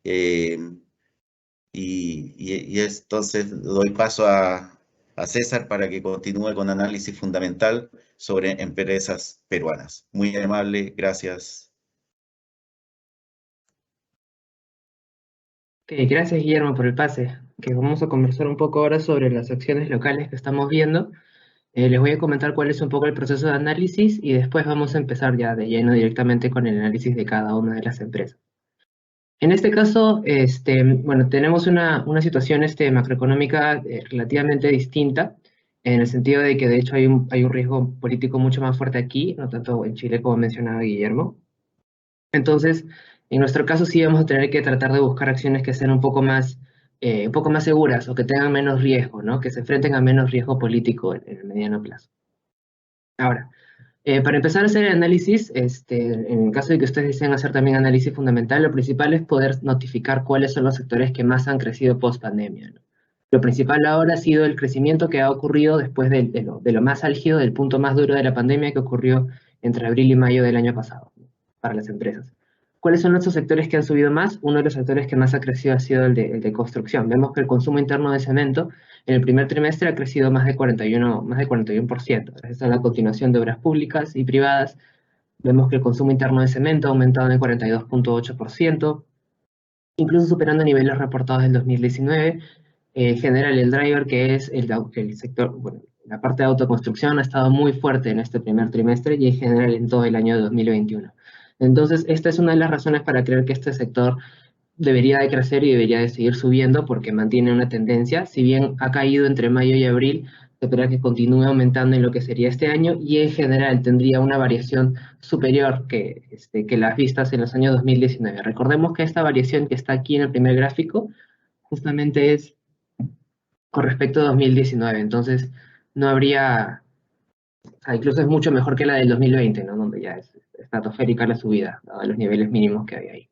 eh, y entonces doy paso a César para que continúe con análisis fundamental sobre empresas peruanas. Muy amable, gracias.
Ok, gracias Guillermo por el pase. Que vamos a conversar un poco ahora sobre las acciones locales que estamos viendo. Les voy a comentar cuál es un poco el proceso de análisis y después vamos a empezar ya de lleno directamente con el análisis de cada una de las empresas. En este caso, bueno, tenemos una situación macroeconómica relativamente distinta, en el sentido de que de hecho hay un riesgo político mucho más fuerte aquí, no tanto en Chile como mencionaba Guillermo. Entonces, en nuestro caso sí vamos a tener que tratar de buscar acciones que sean un poco más seguras o que tengan menos riesgo, ¿no? Que se enfrenten a menos riesgo político en el mediano plazo. Ahora, para empezar a hacer el análisis, en el caso de que ustedes deseen hacer también análisis fundamental, lo principal es poder notificar cuáles son los sectores que más han crecido post pandemia, ¿no? Lo principal ahora ha sido el crecimiento que ha ocurrido después de lo más álgido, del punto más duro de la pandemia que ocurrió entre abril y mayo del año pasado, ¿no? Para las empresas. ¿Cuáles son esos sectores que han subido más? Uno de los sectores que más ha crecido ha sido el de construcción. Vemos que el consumo interno de cemento en el primer trimestre ha crecido más de 41%. Gracias a la continuación de obras públicas y privadas, vemos que el consumo interno de cemento ha aumentado en 42.8%, incluso superando niveles reportados en 2019. General, el driver, que es el sector, bueno, la parte de autoconstrucción, ha estado muy fuerte en este primer trimestre y en general en todo el año 2021. Entonces, esta es una de las razones para creer que este sector debería de crecer y debería de seguir subiendo porque mantiene una tendencia. Si bien ha caído entre mayo y abril, se espera que continúe aumentando en lo que sería este año y en general tendría una variación superior que las vistas en los años 2019. Recordemos que esta variación que está aquí en el primer gráfico justamente es con respecto a 2019, entonces no habría, o sea, incluso es mucho mejor que la del 2020, ¿no? Donde ya es estratosférica la subida, a los niveles mínimos que hay ahí.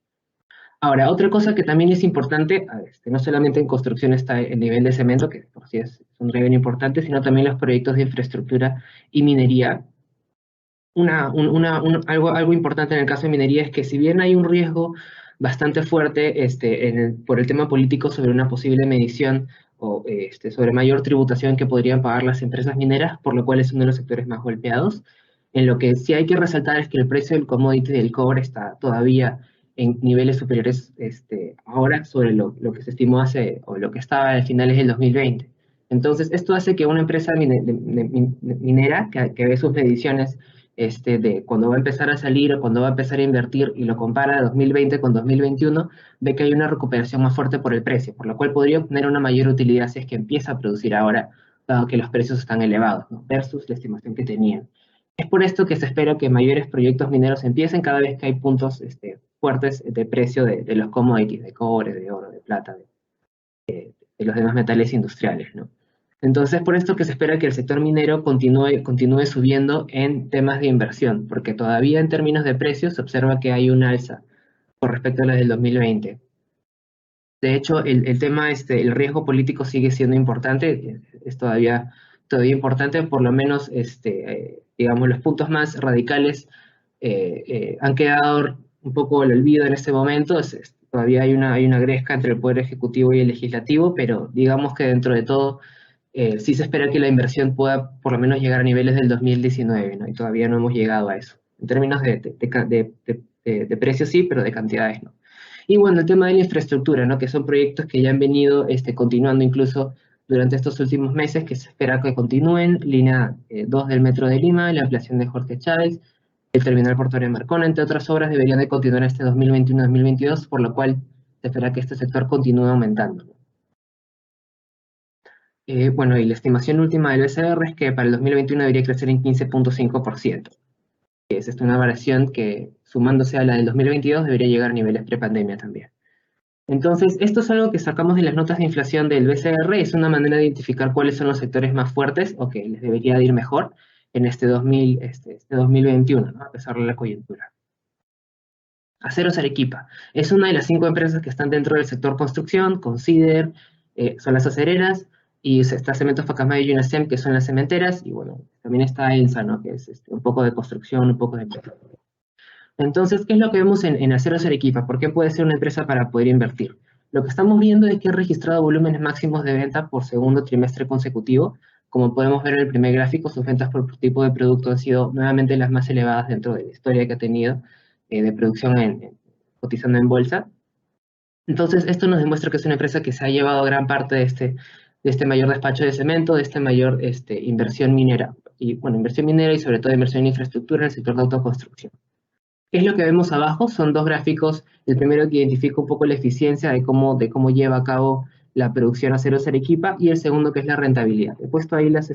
Ahora, otra cosa que también es importante, no solamente en construcción está el nivel de cemento, que por sí es un nivel importante, sino también los proyectos de infraestructura y minería. Algo importante en el caso de minería es que si bien hay un riesgo bastante fuerte por el tema político sobre una posible medición o sobre mayor tributación que podrían pagar las empresas mineras, por lo cual es uno de los sectores más golpeados, en lo que sí hay que resaltar es que el precio del commodity del cobre está todavía en niveles superiores ahora sobre lo que se estimó hace, o lo que estaba a finales del 2020. Entonces, esto hace que una empresa minera que ve sus mediciones de cuando va a empezar a salir o cuando va a empezar a invertir y lo compara de 2020 con 2021, ve que hay una recuperación más fuerte por el precio, por lo cual podría obtener una mayor utilidad si es que empieza a producir ahora, dado que los precios están elevados, ¿no? Versus la estimación que tenían. Es por esto que se espera que mayores proyectos mineros empiecen cada vez que hay puntos fuertes de precio de los commodities, de cobre, de oro, de plata, de los demás metales industriales, ¿no? Entonces, por esto que se espera que el sector minero continúe subiendo en temas de inversión, porque todavía en términos de precios se observa que hay un alza con respecto a la del 2020. De hecho, el tema, el riesgo político sigue siendo importante, es todavía importante, por lo menos digamos, los puntos más radicales han quedado un poco al olvido en este momento. Todavía hay una gresca entre el Poder Ejecutivo y el Legislativo, pero digamos que dentro de todo sí se espera que la inversión pueda por lo menos llegar a niveles del 2019, ¿no? Y todavía no hemos llegado a eso. En términos de precios sí, pero de cantidades no. Y bueno, el tema de la infraestructura, ¿no? Que son proyectos que ya han venido continuando incluso durante estos últimos meses, que se espera que continúen: línea 2 del Metro de Lima, la ampliación de Jorge Chávez, el terminal portuario de Marcona, entre otras obras, deberían de continuar este 2021-2022, por lo cual se espera que este sector continúe aumentando, ¿no? Bueno, y la estimación última del BCR es que para el 2021 debería crecer en 15.5%. Es una variación que, sumándose a la del 2022, debería llegar a niveles prepandemia también. Entonces, esto es algo que sacamos de las notas de inflación del BCR, es una manera de identificar cuáles son los sectores más fuertes o que les debería de ir mejor en este 2021, ¿no? A pesar de la coyuntura. Aceros Arequipa es una de las 5 empresas que están dentro del sector construcción. Consider, son las acereras, y está Cementos Pacasmayo y UNACEM, que son las cementeras, y bueno, también está ENSA, ¿no? Que es un poco de construcción, un poco de empresa. Entonces, ¿qué es lo que vemos en Aceros Arequipa? ¿Por qué puede ser una empresa para poder invertir? Lo que estamos viendo es que ha registrado volúmenes máximos de venta por segundo trimestre consecutivo. Como podemos ver en el primer gráfico, sus ventas por tipo de producto han sido nuevamente las más elevadas dentro de la historia que ha tenido de producción cotizando en bolsa. Entonces, esto nos demuestra que es una empresa que se ha llevado gran parte de este mayor despacho de cemento, de esta mayor inversión minera. Y bueno, inversión minera y sobre todo inversión en infraestructura en el sector de autoconstrucción. ¿Qué es lo que vemos abajo? Son 2 gráficos. El primero que identifica un poco la eficiencia de cómo lleva a cabo la producción Aceros Arequipa, y el segundo que es la rentabilidad. He puesto ahí las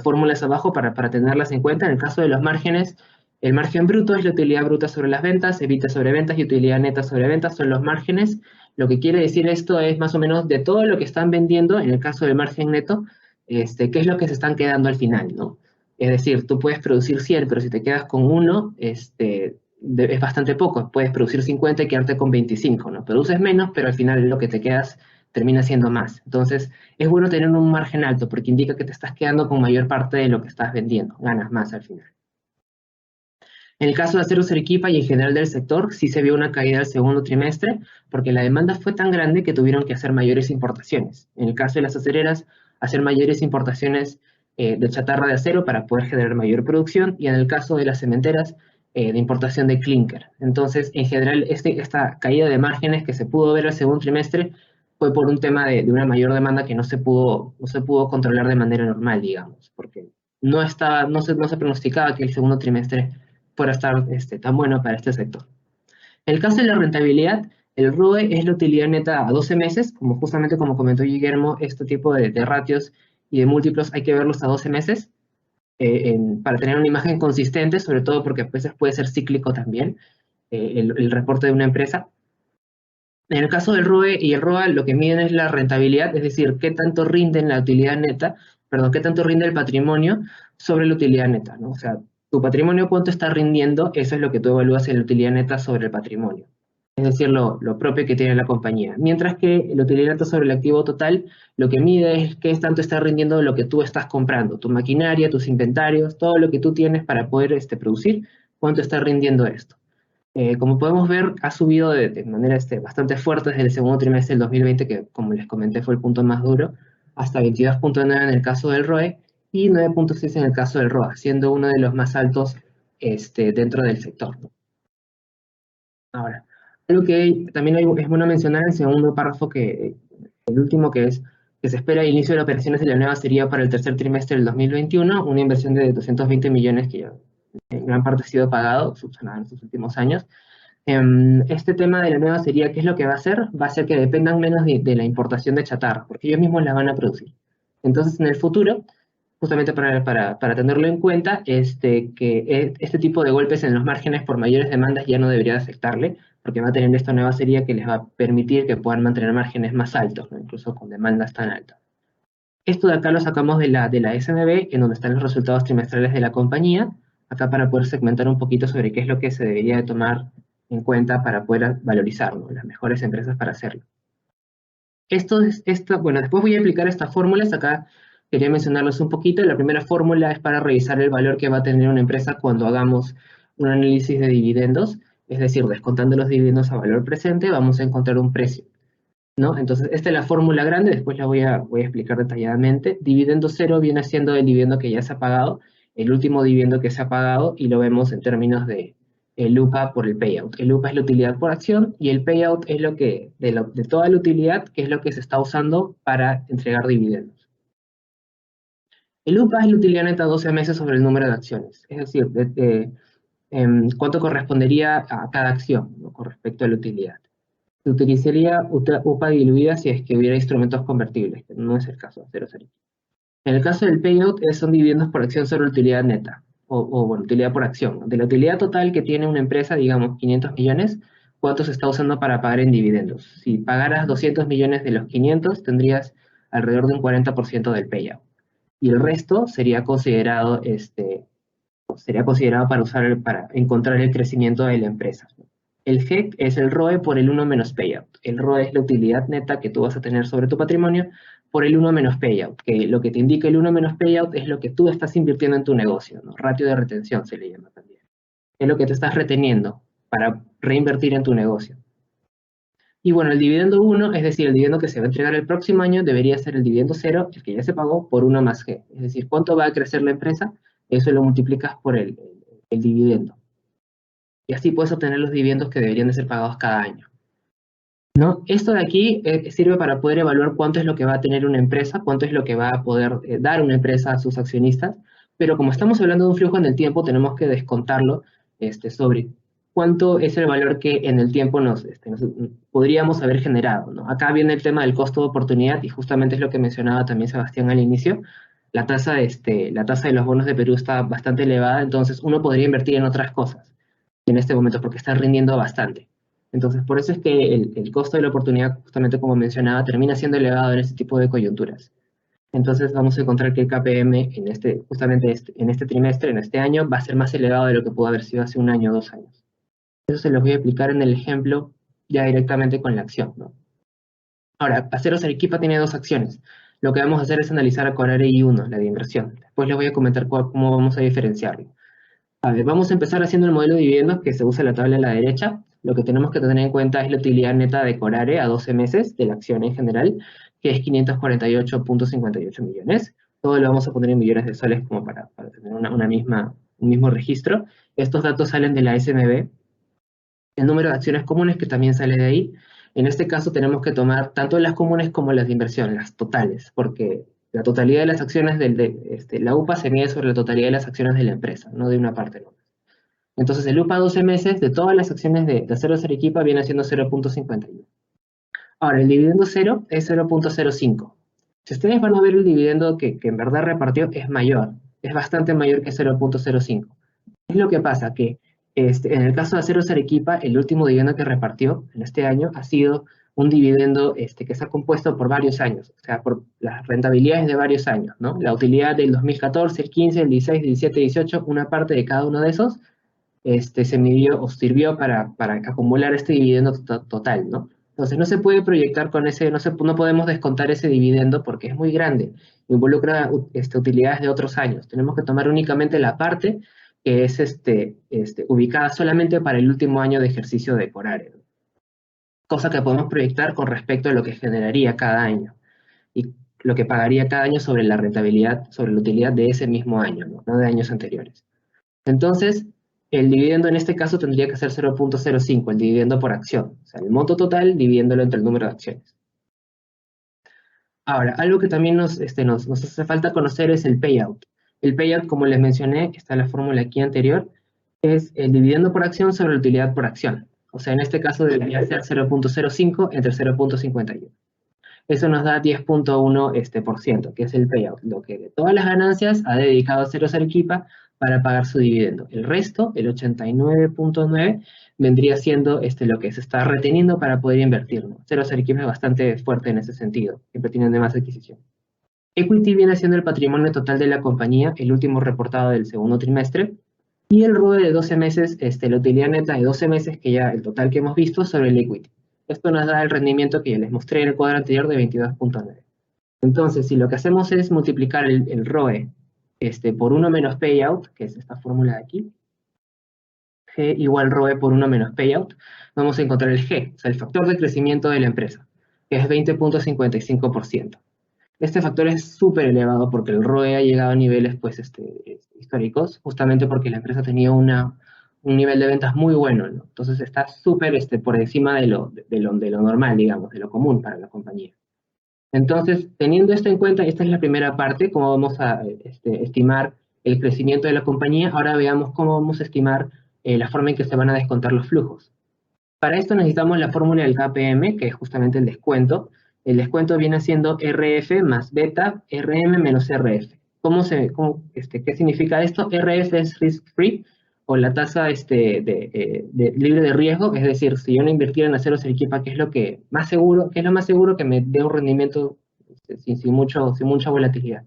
fórmulas abajo para tenerlas en cuenta. En el caso de los márgenes, el margen bruto es la utilidad bruta sobre las ventas, EBITDA sobre ventas, y utilidad neta sobre ventas son los márgenes. Lo que quiere decir esto es más o menos de todo lo que están vendiendo, en el caso del margen neto, qué es lo que se están quedando al final, ¿no? Es decir, tú puedes producir 100, pero si te quedas con 1, es bastante poco. Puedes producir 50 y quedarte con 25, ¿no? Produces menos, pero al final lo que te quedas termina siendo más. Entonces, es bueno tener un margen alto, porque indica que te estás quedando con mayor parte de lo que estás vendiendo. Ganas más al final. En el caso de Aceros Arequipa y en general del sector, sí se vio una caída del segundo trimestre, porque la demanda fue tan grande que tuvieron que hacer mayores importaciones. En el caso de las acereras, hacer mayores importaciones de chatarra de acero para poder generar mayor producción, y en el caso de las cementeras, de importación de clinker. Entonces, en general, esta caída de márgenes que se pudo ver el segundo trimestre fue por un tema de una mayor demanda que no se pudo controlar de manera normal, digamos, porque no se pronosticaba que el segundo trimestre fuera a estar tan bueno para este sector. En el caso de la rentabilidad, el ROE es la utilidad neta a 12 meses, justamente como comentó Guillermo, este tipo de ratios y de múltiplos hay que verlos a 12 meses para tener una imagen consistente, sobre todo porque a veces puede ser cíclico también el reporte de una empresa. En el caso del ROE y el ROA, lo que miden es la rentabilidad, es decir, qué tanto rinde la utilidad neta, qué tanto rinde el patrimonio sobre la utilidad neta, ¿no? O sea, tu patrimonio cuánto está rindiendo, eso es lo que tú evalúas en la utilidad neta sobre el patrimonio. Es decir, lo propio que tiene la compañía. Mientras que la utilidad neta sobre el activo total, lo que mide es qué tanto está rindiendo lo que tú estás comprando, tu maquinaria, tus inventarios, todo lo que tú tienes para poder producir, cuánto está rindiendo esto. Como podemos ver, ha subido de manera bastante fuerte desde el segundo trimestre del 2020, que como les comenté fue el punto más duro, hasta 22.9 en el caso del ROE y 9.6 en el caso del ROA, siendo uno de los más altos dentro del sector, ¿no? Ahora, algo que también es bueno mencionar en el segundo párrafo, el último, que es que se espera el inicio de operaciones de la nueva sería para el tercer trimestre del 2021, una inversión de 220 millones que ya en gran parte ha sido pagado, subsanado en estos últimos años. Este tema de la nueva sería, ¿qué es lo que va a hacer? Va a hacer que dependan menos de la importación de chatarra, porque ellos mismos la van a producir. Entonces, en el futuro, justamente para tenerlo en cuenta, que este tipo de golpes en los márgenes por mayores demandas ya no debería afectarle, porque va a tener esta nueva serie que les va a permitir que puedan mantener márgenes más altos, ¿no? Incluso con demandas tan altas. Esto de acá lo sacamos de la SNB, en donde están los resultados trimestrales de la compañía, acá para poder segmentar un poquito sobre qué es lo que se debería de tomar en cuenta para poder valorizarlo, las mejores empresas para hacerlo. Bueno, después voy a aplicar estas fórmulas. Acá quería mencionarles un poquito. La primera fórmula es para revisar el valor que va a tener una empresa cuando hagamos un análisis de dividendos, es decir, descontando los dividendos a valor presente, vamos a encontrar un precio, ¿no? Entonces, esta es la fórmula grande, después la voy a explicar detalladamente. Dividendo cero viene siendo el dividendo que ya se ha pagado, el último dividendo que se ha pagado, y lo vemos en términos de el UPA por el payout. El UPA es la utilidad por acción, y el payout es lo que, de toda la utilidad, que es lo que se está usando para entregar dividendos. El UPA es la utilidad neta 12 meses sobre el número de acciones, es decir, cuánto correspondería a cada acción, ¿no?, con respecto a la utilidad. Se utilizaría UPA diluida si es que hubiera instrumentos convertibles, que no es el caso de Acero Arequipa. En el caso del payout, son dividendos por acción sobre utilidad neta, bueno, utilidad por acción, ¿no? De la utilidad total que tiene una empresa, digamos 500 millones, ¿cuánto se está usando para pagar en dividendos? Si pagaras 200 millones de los 500, tendrías alrededor de un 40% del payout. Y el resto sería considerado, para usar para encontrar el crecimiento de la empresa. El GEC es el ROE por el 1 menos payout. El ROE es la utilidad neta que tú vas a tener sobre tu patrimonio por el 1 menos payout, que lo que te indica el 1 menos payout es lo que tú estás invirtiendo en tu negocio, ¿no? Ratio de retención se le llama también. Es lo que te estás reteniendo para reinvertir en tu negocio. Y bueno, el dividendo 1, es decir, el dividendo que se va a entregar el próximo año, debería ser el dividendo 0, el que ya se pagó, por 1 más G. Es decir, ¿cuánto va a crecer la empresa? Eso lo multiplicas por el dividendo. Y así puedes obtener los dividendos que deberían de ser pagados cada año, ¿no? Esto de aquí sirve para poder evaluar cuánto es lo que va a tener una empresa, cuánto es lo que va a poder dar una empresa a sus accionistas, pero como estamos hablando de un flujo en el tiempo, tenemos que descontarlo sobre cuánto es el valor que en el tiempo nos podríamos haber generado, ¿no? Acá viene el tema del costo de oportunidad, y justamente es lo que mencionaba también Sebastián al inicio. La tasa de los bonos de Perú está bastante elevada, entonces uno podría invertir en otras cosas en este momento porque está rindiendo bastante. Entonces, por eso es que el costo de la oportunidad, justamente como mencionaba, termina siendo elevado en este tipo de coyunturas. Entonces, vamos a encontrar que el KPM justamente en este trimestre, en este año, va a ser más elevado de lo que pudo haber sido hace un año o 2 años. Eso se los voy a explicar en el ejemplo ya directamente con la acción, ¿no? Ahora, Aceros Arequipa tiene 2 acciones. Lo que vamos a hacer es analizar a Corare I1, la de inversión. Después les voy a comentar cómo vamos a diferenciarlo. A ver, vamos a empezar haciendo el modelo de dividendos que se usa en la tabla a la derecha. Lo que tenemos que tener en cuenta es la utilidad neta de Corare a 12 meses de la acción en general, que es 548.58 millones. Todo lo vamos a poner en millones de soles como para tener un mismo registro. Estos datos salen de la SMB. El número de acciones comunes que también sale de ahí. En este caso tenemos que tomar tanto las comunes como las de inversión, las totales, porque la totalidad de las acciones la UPA se mide sobre la totalidad de las acciones de la empresa, no de una parte nomás. Entonces el UPA 12 meses de todas las acciones de Aceros Arequipa viene siendo 0.51. Ahora, el dividendo 0 es 0.05. Si ustedes van a ver el dividendo que en verdad repartió, es mayor, es bastante mayor que 0.05. ¿Qué es lo que pasa? Que en el caso de Aceros Arequipa, el último dividendo que repartió en este año ha sido un dividendo que se ha compuesto por varios años, o sea, por las rentabilidades de varios años, ¿no? La utilidad del 2014, el 15, el 16, el 17, el 18, una parte de cada uno de esos se midió o sirvió para acumular este dividendo total, ¿no? Entonces no se puede proyectar con ese, no podemos descontar ese dividendo porque es muy grande, involucra utilidades de otros años. Tenemos que tomar únicamente la parte que es ubicada solamente para el último año de ejercicio de Corare, ¿no? Cosa que podemos proyectar con respecto a lo que generaría cada año y lo que pagaría cada año sobre la rentabilidad, sobre la utilidad de ese mismo año, no de años anteriores. Entonces, el dividendo en este caso tendría que ser 0.05, el dividendo por acción, o sea, el monto total dividiéndolo entre el número de acciones. Ahora, algo que también nos hace falta conocer es el payout. El payout, como les mencioné, está en la fórmula aquí anterior, es el dividendo por acción sobre la utilidad por acción. O sea, en este caso debería ser 0.05 entre 0.51. Eso nos da 10.1%, que es el payout, lo que de todas las ganancias ha dedicado Aceros Arequipa para pagar su dividendo. El resto, el 89.9, vendría siendo lo que se está reteniendo para poder invertir, ¿no? Aceros Arequipa es bastante fuerte en ese sentido, siempre tienen de más adquisición. Equity viene siendo el patrimonio total de la compañía, el último reportado del segundo trimestre, y el ROE de 12 meses, la utilidad neta de 12 meses, que ya el total que hemos visto sobre el equity. Esto nos da el rendimiento que ya les mostré en el cuadro anterior de 22.9. Entonces, si lo que hacemos es multiplicar el ROE por 1 menos payout, que es esta fórmula de aquí, G igual ROE por 1 menos payout, vamos a encontrar el G, o sea, el factor de crecimiento de la empresa, que es 20.55%. Este factor es súper elevado porque el ROE ha llegado a niveles pues, históricos, justamente porque la empresa tenía un nivel de ventas muy bueno, ¿no? Entonces está súper por encima de lo normal, digamos, de lo común para la compañía. Entonces, teniendo esto en cuenta, esta es la primera parte, cómo vamos a estimar el crecimiento de la compañía. Ahora veamos cómo vamos a estimar la forma en que se van a descontar los flujos. Para esto necesitamos la fórmula del KPM, que es justamente el descuento. El descuento viene siendo RF más beta, RM menos RF. ¿Qué significa esto? RF es risk free, o la tasa libre de riesgo, es decir, si yo no invirtiera en acero Arequipa, ¿qué es lo más seguro que me dé un rendimiento sin mucha volatilidad?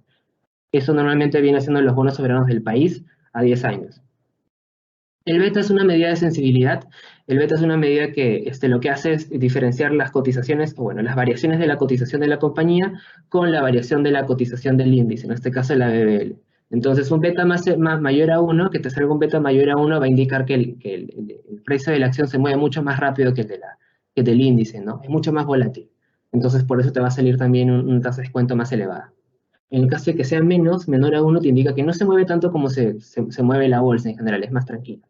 Eso normalmente viene siendo los bonos soberanos del país a 10 años. El beta es una medida de sensibilidad. El beta es una medida que lo que hace es diferenciar las cotizaciones, o bueno, las variaciones de la cotización de la compañía con la variación de la cotización del índice, en este caso la BBL. Entonces, un beta mayor a 1, que te salga un beta mayor a 1, va a indicar que el precio de la acción se mueve mucho más rápido que el del índice, ¿no? Es mucho más volátil. Entonces, por eso te va a salir también una tasa de descuento más elevada. En el caso de que sea menor a 1, te indica que no se mueve tanto como se mueve la bolsa en general, es más tranquila.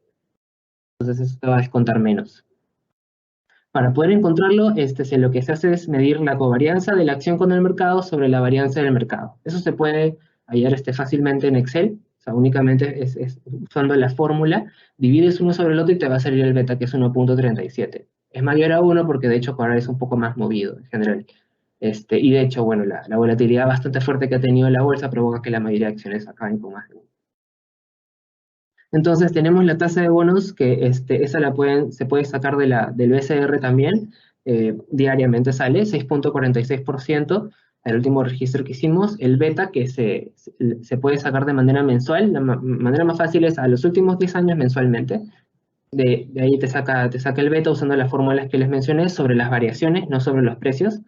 Entonces eso te va a descontar menos. Para poder encontrarlo, lo que se hace es medir la covarianza de la acción con el mercado sobre la varianza del mercado. Eso se puede hallar fácilmente en Excel, o sea, únicamente es usando la fórmula, divides uno sobre el otro y te va a salir el beta, que es 1.37. Es mayor a 1 porque de hecho ahora es un poco más movido en general. Y de hecho, bueno, la volatilidad bastante fuerte que ha tenido la bolsa provoca que la mayoría de acciones acaben con más de 1. Entonces tenemos la tasa de bonos, que esa se puede sacar del BCR también, diariamente sale 6.46%, el último registro que hicimos. El beta, que se puede sacar de manera mensual, la manera más fácil es a los últimos 10 años mensualmente. De ahí te saca el beta usando las fórmulas que les mencioné sobre las variaciones, no sobre los precios.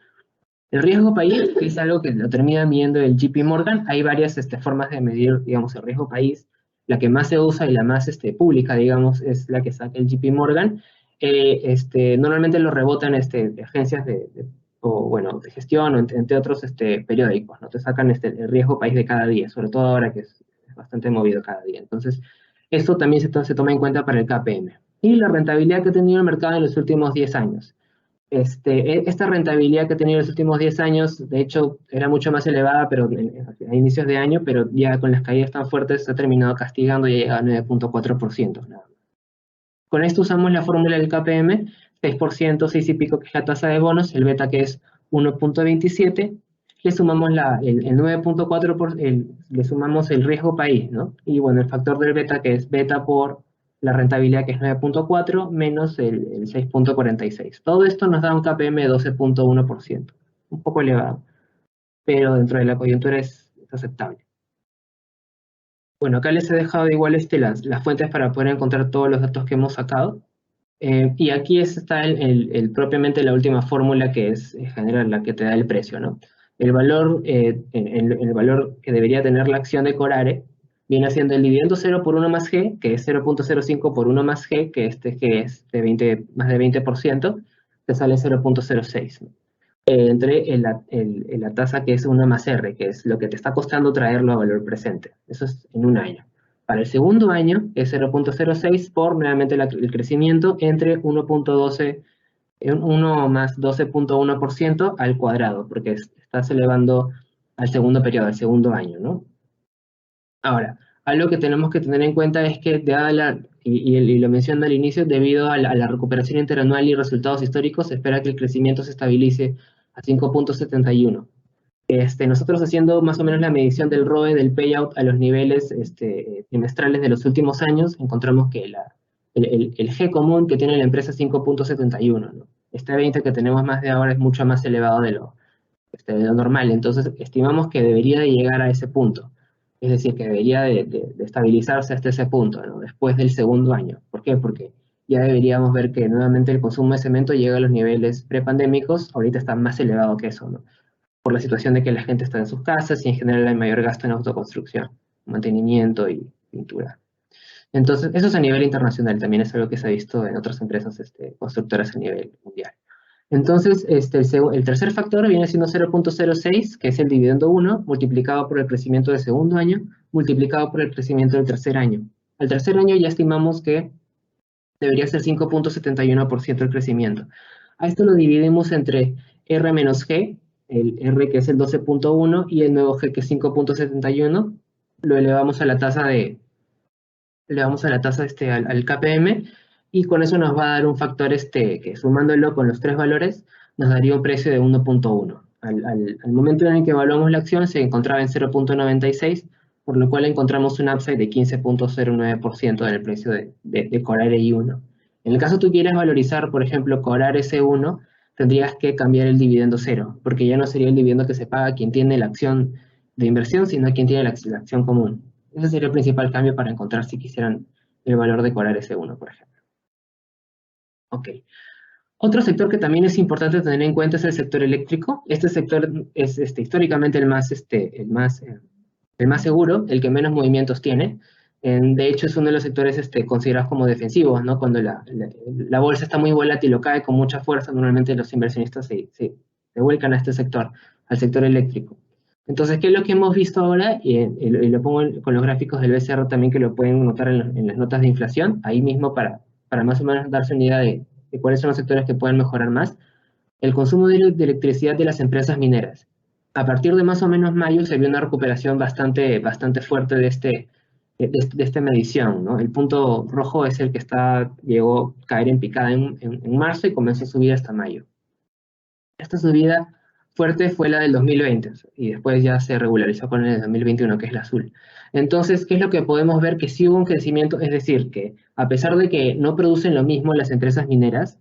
El riesgo país, que es algo que lo termina midiendo el JP Morgan. Hay varias formas de medir, digamos, el riesgo país. La que más se usa y la más pública, digamos, es la que saca el JP Morgan. Normalmente lo rebotan agencias de gestión, o entre otros periódicos, ¿no? Te sacan el riesgo país de cada día, sobre todo ahora que es bastante movido cada día. Entonces, esto también se toma en cuenta para el KPM. Y la rentabilidad que ha tenido el mercado en los últimos 10 años. Esta rentabilidad que ha tenido en los últimos 10 años, de hecho, era mucho más elevada pero a inicios de año, pero ya con las caídas tan fuertes se ha terminado castigando y ha llegado a 9.4%. Con esto usamos la fórmula del KPM, 6%, 6 y pico, que es la tasa de bonos, el beta, que es 1.27, le sumamos el 9.4%, le sumamos el riesgo país, ¿no? Y bueno, el factor del beta, que es beta por la rentabilidad, que es 9.4, menos el 6.46. Todo esto nos da un KPM de 12.1%, un poco elevado, pero dentro de la coyuntura es aceptable. Bueno, acá les he dejado igual las fuentes para poder encontrar todos los datos que hemos sacado. Y aquí está propiamente la última fórmula, que es en general la que te da el precio, ¿no? El valor que debería tener la acción de Corare viene siendo el dividendo 0 por 1 más G, que es 0.05 por 1 más G, que G es más de 20%, te sale 0.06, ¿no? Entre la tasa, que es 1 más R, que es lo que te está costando traerlo a valor presente. Eso es en un año. Para el segundo año es 0.06 por nuevamente el crecimiento entre 1 más 12.1% al cuadrado, porque estás elevando al segundo periodo, al segundo año, ¿no? Ahora, algo que tenemos que tener en cuenta es que, y lo mencioné al inicio, debido a la recuperación interanual y resultados históricos, se espera que el crecimiento se estabilice a 5.71. Nosotros, haciendo más o menos la medición del ROE, del payout, a los niveles trimestrales de los últimos años, encontramos que el G común que tiene la empresa es 5.71, ¿no? Este 20 que tenemos más de ahora es mucho más elevado de lo normal. Entonces, estimamos que debería de llegar a ese punto. Es decir, que debería de estabilizarse hasta ese punto, ¿no? Después del segundo año. ¿Por qué? Porque ya deberíamos ver que nuevamente el consumo de cemento llega a los niveles prepandémicos. Ahorita está más elevado que eso, ¿no? por la situación de que la gente está en sus casas y en general hay mayor gasto en autoconstrucción, mantenimiento y pintura. Entonces, eso es a nivel internacional, también es algo que se ha visto en otras empresas constructoras a nivel mundial. Entonces, el tercer factor viene siendo 0.06, que es el dividendo 1, multiplicado por el crecimiento del segundo año, multiplicado por el crecimiento del tercer año. Al tercer año ya estimamos que debería ser 5.71% el crecimiento. A esto lo dividimos entre R menos G, el R que es el 12.1 y el nuevo G que es 5.71, lo elevamos a la tasa al KPM, y con eso nos va a dar un factor que sumándolo con los tres valores nos daría un precio de 1.1. Al momento en el que evaluamos la acción se encontraba en 0.96, por lo cual encontramos un upside de 15.09% en el precio de Core I1. En el caso tú quieras valorizar, por ejemplo, Core S1, tendrías que cambiar el dividendo 0, porque ya no sería el dividendo que se paga quien tiene la acción de inversión, sino quien tiene la acción común. Ese sería el principal cambio para encontrar si quisieran el valor de Core S1, por ejemplo. Ok. Otro sector que también es importante tener en cuenta es el sector eléctrico. Este sector es históricamente el más seguro, el que menos movimientos tiene. De hecho, es uno de los sectores considerados como defensivos, ¿no? Cuando la bolsa está muy volátil o cae con mucha fuerza, normalmente los inversionistas se vuelcan a este sector, al sector eléctrico. Entonces, ¿qué es lo que hemos visto ahora? Y lo pongo con los gráficos del BCR también, que lo pueden notar en las notas de inflación, ahí mismo para más o menos darse una idea de cuáles son los sectores que pueden mejorar más. El consumo de electricidad de las empresas mineras. A partir de más o menos mayo se vio una recuperación bastante fuerte de esta medición, ¿no? El punto rojo es el que llegó a caer en picada en marzo y comenzó a subir hasta mayo. Esta subida fuerte fue la del 2020 y después ya se regularizó con el 2021, que es el azul. Entonces, ¿qué es lo que podemos ver? Que sí hubo un crecimiento, es decir, que a pesar de que no producen lo mismo las empresas mineras,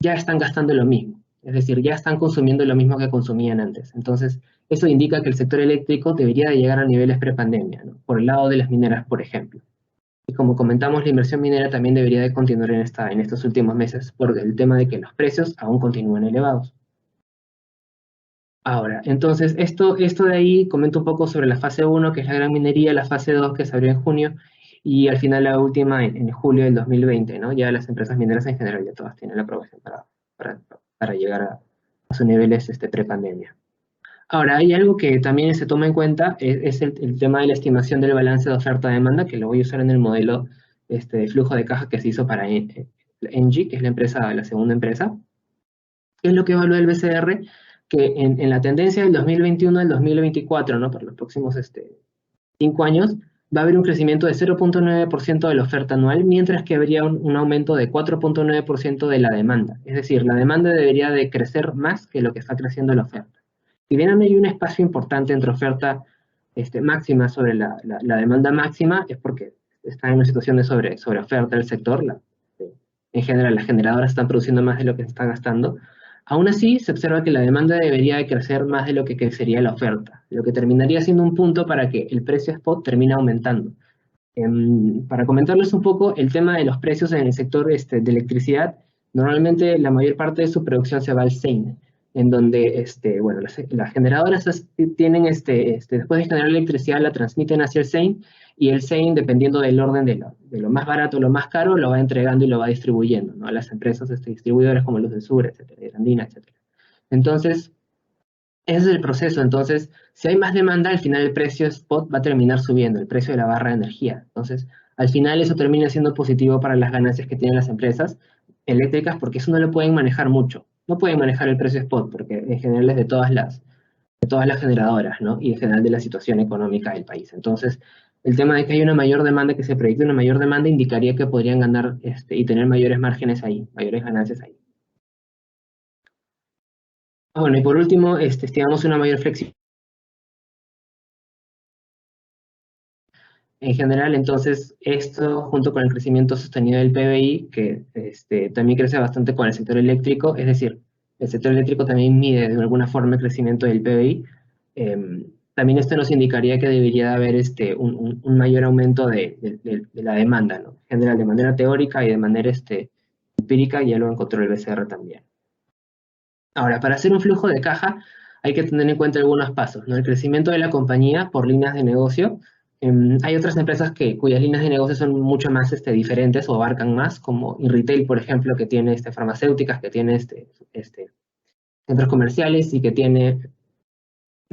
ya están gastando lo mismo. Es decir, ya están consumiendo lo mismo que consumían antes. Entonces, eso indica que el sector eléctrico debería de llegar a niveles prepandemia, ¿no? Por el lado de las mineras, por ejemplo. Y como comentamos, la inversión minera también debería de continuar en estos últimos meses por el tema de que los precios aún continúan elevados. Ahora, entonces, esto de ahí comento un poco sobre la fase 1, que es la gran minería, la fase 2, que se abrió en junio, y al final la última en julio del 2020, ¿no? Ya las empresas mineras en general ya todas tienen la aprobación para llegar a sus niveles prepandemia. Ahora, hay algo que también se toma en cuenta, es el tema de la estimación del balance de oferta-demanda, que lo voy a usar en el modelo de flujo de caja que se hizo para Engie, que es la segunda empresa. ¿Qué es lo que evalúa el BCR? Que en la tendencia del 2021 al 2024, ¿no? Por los próximos 5 años, va a haber un crecimiento de 0.9% de la oferta anual, mientras que habría un aumento de 4.9% de la demanda. Es decir, la demanda debería de crecer más que lo que está creciendo la oferta. Si bien hay un espacio importante entre oferta máxima sobre la demanda máxima, es porque está en una situación de sobre oferta del sector. En general, las generadoras están produciendo más de lo que se está gastando. Aún así, se observa que la demanda debería de crecer más de lo que crecería la oferta, lo que terminaría siendo un punto para que el precio spot termine aumentando. Para comentarles un poco el tema de los precios en el sector de electricidad, normalmente la mayor parte de su producción se va al SEIN, en donde bueno, las generadoras tienen, después de generar electricidad, la transmiten hacia el SEIN, y el SEIN, dependiendo del orden de lo más barato o lo más caro, lo va entregando y lo va distribuyendo, ¿no? A las empresas distribuidoras como los del Sur, etcétera, Andina, etcétera. Entonces, ese es el proceso. Entonces, si hay más demanda, al final el precio spot va a terminar subiendo, el precio de la barra de energía. Entonces, al final eso termina siendo positivo para las ganancias que tienen las empresas eléctricas, porque eso no lo pueden manejar mucho. No pueden manejar el precio spot, porque en general es de todas las generadoras, ¿no? Y en general de la situación económica del país. Entonces, el tema de que hay una mayor demanda, que se proyecte una mayor demanda, indicaría que podrían ganar y tener mayores márgenes ahí, mayores ganancias ahí. Bueno, y por último, estimamos una mayor flexibilidad. En general, entonces, esto junto con el crecimiento sostenido del PBI, que también crece bastante con el sector eléctrico, es decir, el sector eléctrico también mide de alguna forma el crecimiento del PBI, también esto nos indicaría que debería haber un mayor aumento de la demanda, ¿no? En general, de manera teórica y de manera empírica, ya lo encontró el BCR también. Ahora, para hacer un flujo de caja, hay que tener en cuenta algunos pasos, ¿no? El crecimiento de la compañía por líneas de negocio. Hay otras empresas cuyas líneas de negocio son mucho más diferentes o abarcan más, como InRetail, por ejemplo, que tiene farmacéuticas, que tiene centros comerciales y que tiene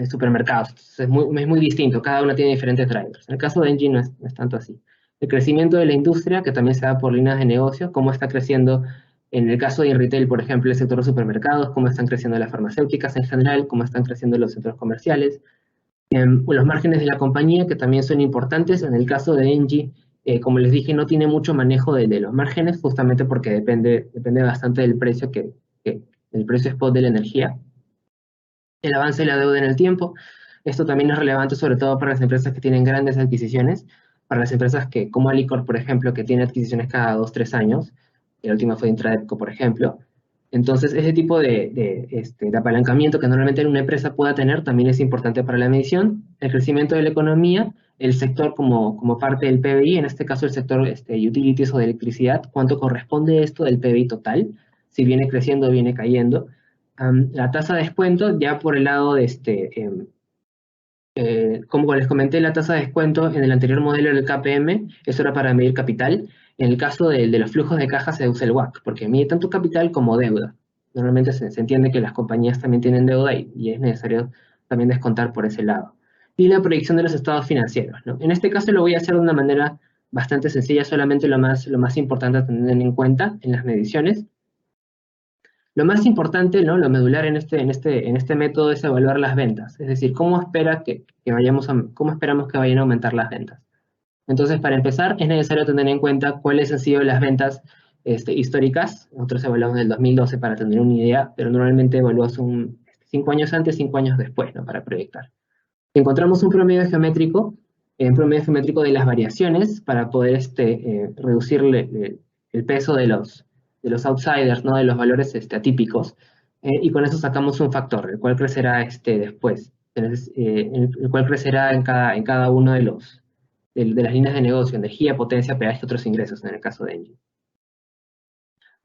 supermercados. Entonces, es muy distinto, cada una tiene diferentes drivers. En el caso de Engie no es tanto así. El crecimiento de la industria, que también se da por líneas de negocio, cómo está creciendo, en el caso de retail, por ejemplo, el sector de supermercados, cómo están creciendo las farmacéuticas en general, cómo están creciendo los centros comerciales. Los márgenes de la compañía, que también son importantes. En el caso de Engie, como les dije, no tiene mucho manejo de los márgenes, justamente porque depende bastante del precio, el precio spot de la energía. El avance de la deuda en el tiempo. Esto también es relevante sobre todo para las empresas que tienen grandes adquisiciones, para las empresas como Alicorp, por ejemplo, que tiene adquisiciones cada 2-3 años. La última fue Intradepco, por ejemplo. Entonces, ese tipo de apalancamiento que normalmente una empresa pueda tener también es importante para la medición. El crecimiento de la economía, el sector como parte del PBI, en este caso el sector utilities o de electricidad, cuánto corresponde esto del PBI total, si viene creciendo o viene cayendo. La tasa de descuento, ya por el lado como les comenté, la tasa de descuento en el anterior modelo del KPM, eso era para medir capital. En el caso de los flujos de caja se usa el WACC, porque mide tanto capital como deuda. Normalmente se entiende que las compañías también tienen deuda y es necesario también descontar por ese lado. Y la proyección de los estados financieros, ¿no? En este caso lo voy a hacer de una manera bastante sencilla, solamente lo más importante a tener en cuenta en las mediciones. Lo más importante, ¿no? Lo medular en este método es evaluar las ventas. Es decir, cómo esperamos que vayan a aumentar las ventas. Entonces, para empezar, es necesario tener en cuenta cuáles han sido las ventas históricas. Nosotros evaluamos del 2012 para tener una idea, pero normalmente evaluamos 5 años antes, 5 años después, ¿no? Para proyectar. Encontramos un promedio geométrico de las variaciones para poder reducir el peso de los outsiders, ¿no? De los valores atípicos, y con eso sacamos un factor, el cual crecerá después, el cual crecerá en cada uno de las líneas de negocio: energía, potencia, peaje y otros ingresos, en el caso de Engie.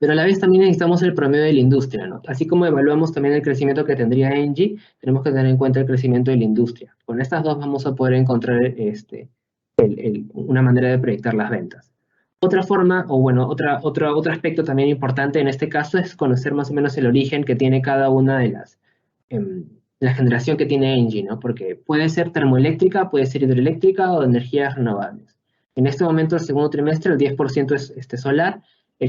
Pero a la vez también necesitamos el promedio de la industria, ¿no? Así como evaluamos también el crecimiento que tendría Engie, tenemos que tener en cuenta el crecimiento de la industria. Con estas dos vamos a poder encontrar una manera de proyectar las ventas. Otra forma, o bueno, otro aspecto también importante en este caso es conocer más o menos el origen que tiene cada una de la generación que tiene Engie, ¿no? Porque puede ser termoeléctrica, puede ser hidroeléctrica o de energías renovables. En este momento, el segundo trimestre, el 10% es solar,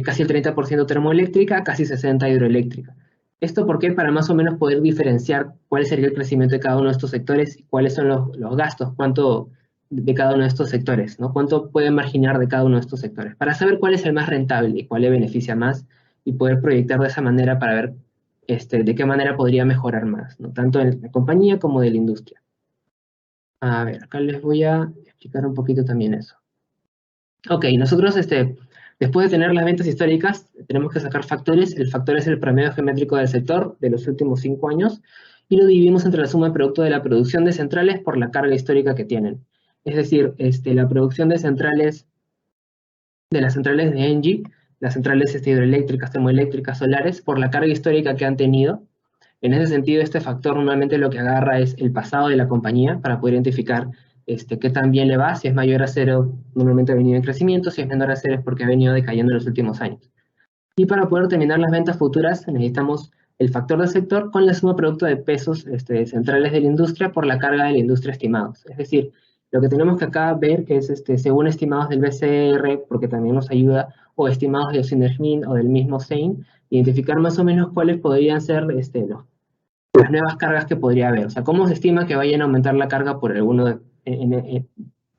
casi el 30% termoeléctrica, casi 60% hidroeléctrica. ¿Esto por qué? Para más o menos poder diferenciar cuál sería el crecimiento de cada uno de estos sectores y cuáles son los gastos, cuánto de cada uno de estos sectores, ¿no? Cuánto puede marginar de cada uno de estos sectores, para saber cuál es el más rentable y cuál le beneficia más y poder proyectar de esa manera para ver de qué manera podría mejorar más, ¿no? Tanto en la compañía como de la industria. A ver, acá les voy a explicar un poquito también eso. Ok, nosotros después de tener las ventas históricas, tenemos que sacar factores. El factor es el promedio geométrico del sector de los últimos 5 años y lo dividimos entre la suma de producto de la producción de centrales por la carga histórica que tienen. Es decir, la producción de las centrales de Engie, las centrales hidroeléctricas, termoeléctricas, solares, por la carga histórica que han tenido. En ese sentido, este factor normalmente lo que agarra es el pasado de la compañía para poder identificar qué tan bien le va. Si es mayor a 0, normalmente ha venido en crecimiento; si es menor a 0, es porque ha venido decayendo en los últimos años. Y para poder determinar las ventas futuras, necesitamos el factor del sector con la suma producto de pesos centrales de la industria por la carga de la industria estimados. Es decir, lo que tenemos que acá ver es, según estimados del BCR, porque también nos ayuda, o estimados de Sinergmin o del mismo Sein, identificar más o menos cuáles podrían ser las nuevas cargas que podría haber. O sea, cómo se estima que vayan a aumentar la carga por alguno de